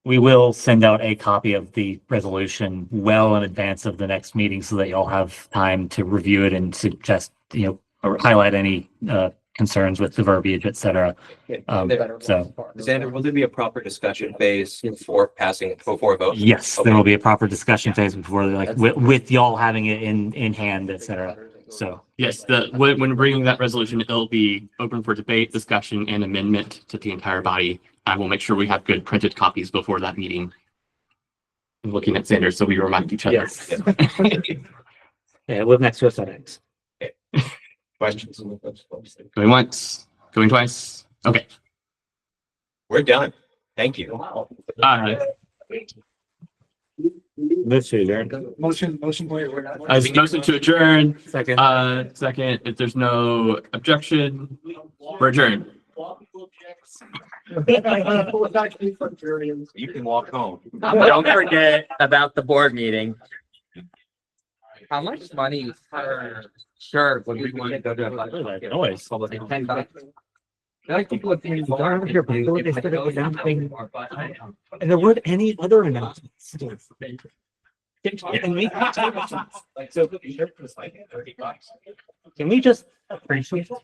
We will send out a copy of the resolution well in advance of the next meeting so that you'll have time to review it and suggest, or highlight any concerns with the verbiage, et cetera. So Xander, will there be a proper discussion phase before a vote? yes, there will be a proper discussion phase before, with y'all having it in hand, et cetera. So Yes, when bringing that resolution, it'll be open for debate, discussion, and amendment to the entire body. I will make sure we have good printed copies before that meeting. I'm looking at Xander, so we remind each other. Yes. Yeah, live next to us on X. Questions? Going once, going twice. Okay. We're done. Thank you. This year. Motion, we're not. As motion to adjourn, Second. second, if there's no objection, we're adjourned. You can walk home. Don't forget about the board meeting. How much money per shirt would we want to go to? Noise. $10. I think what the darn here, people, they started announcing, and there weren't any other announcements. Can we just appreciate it?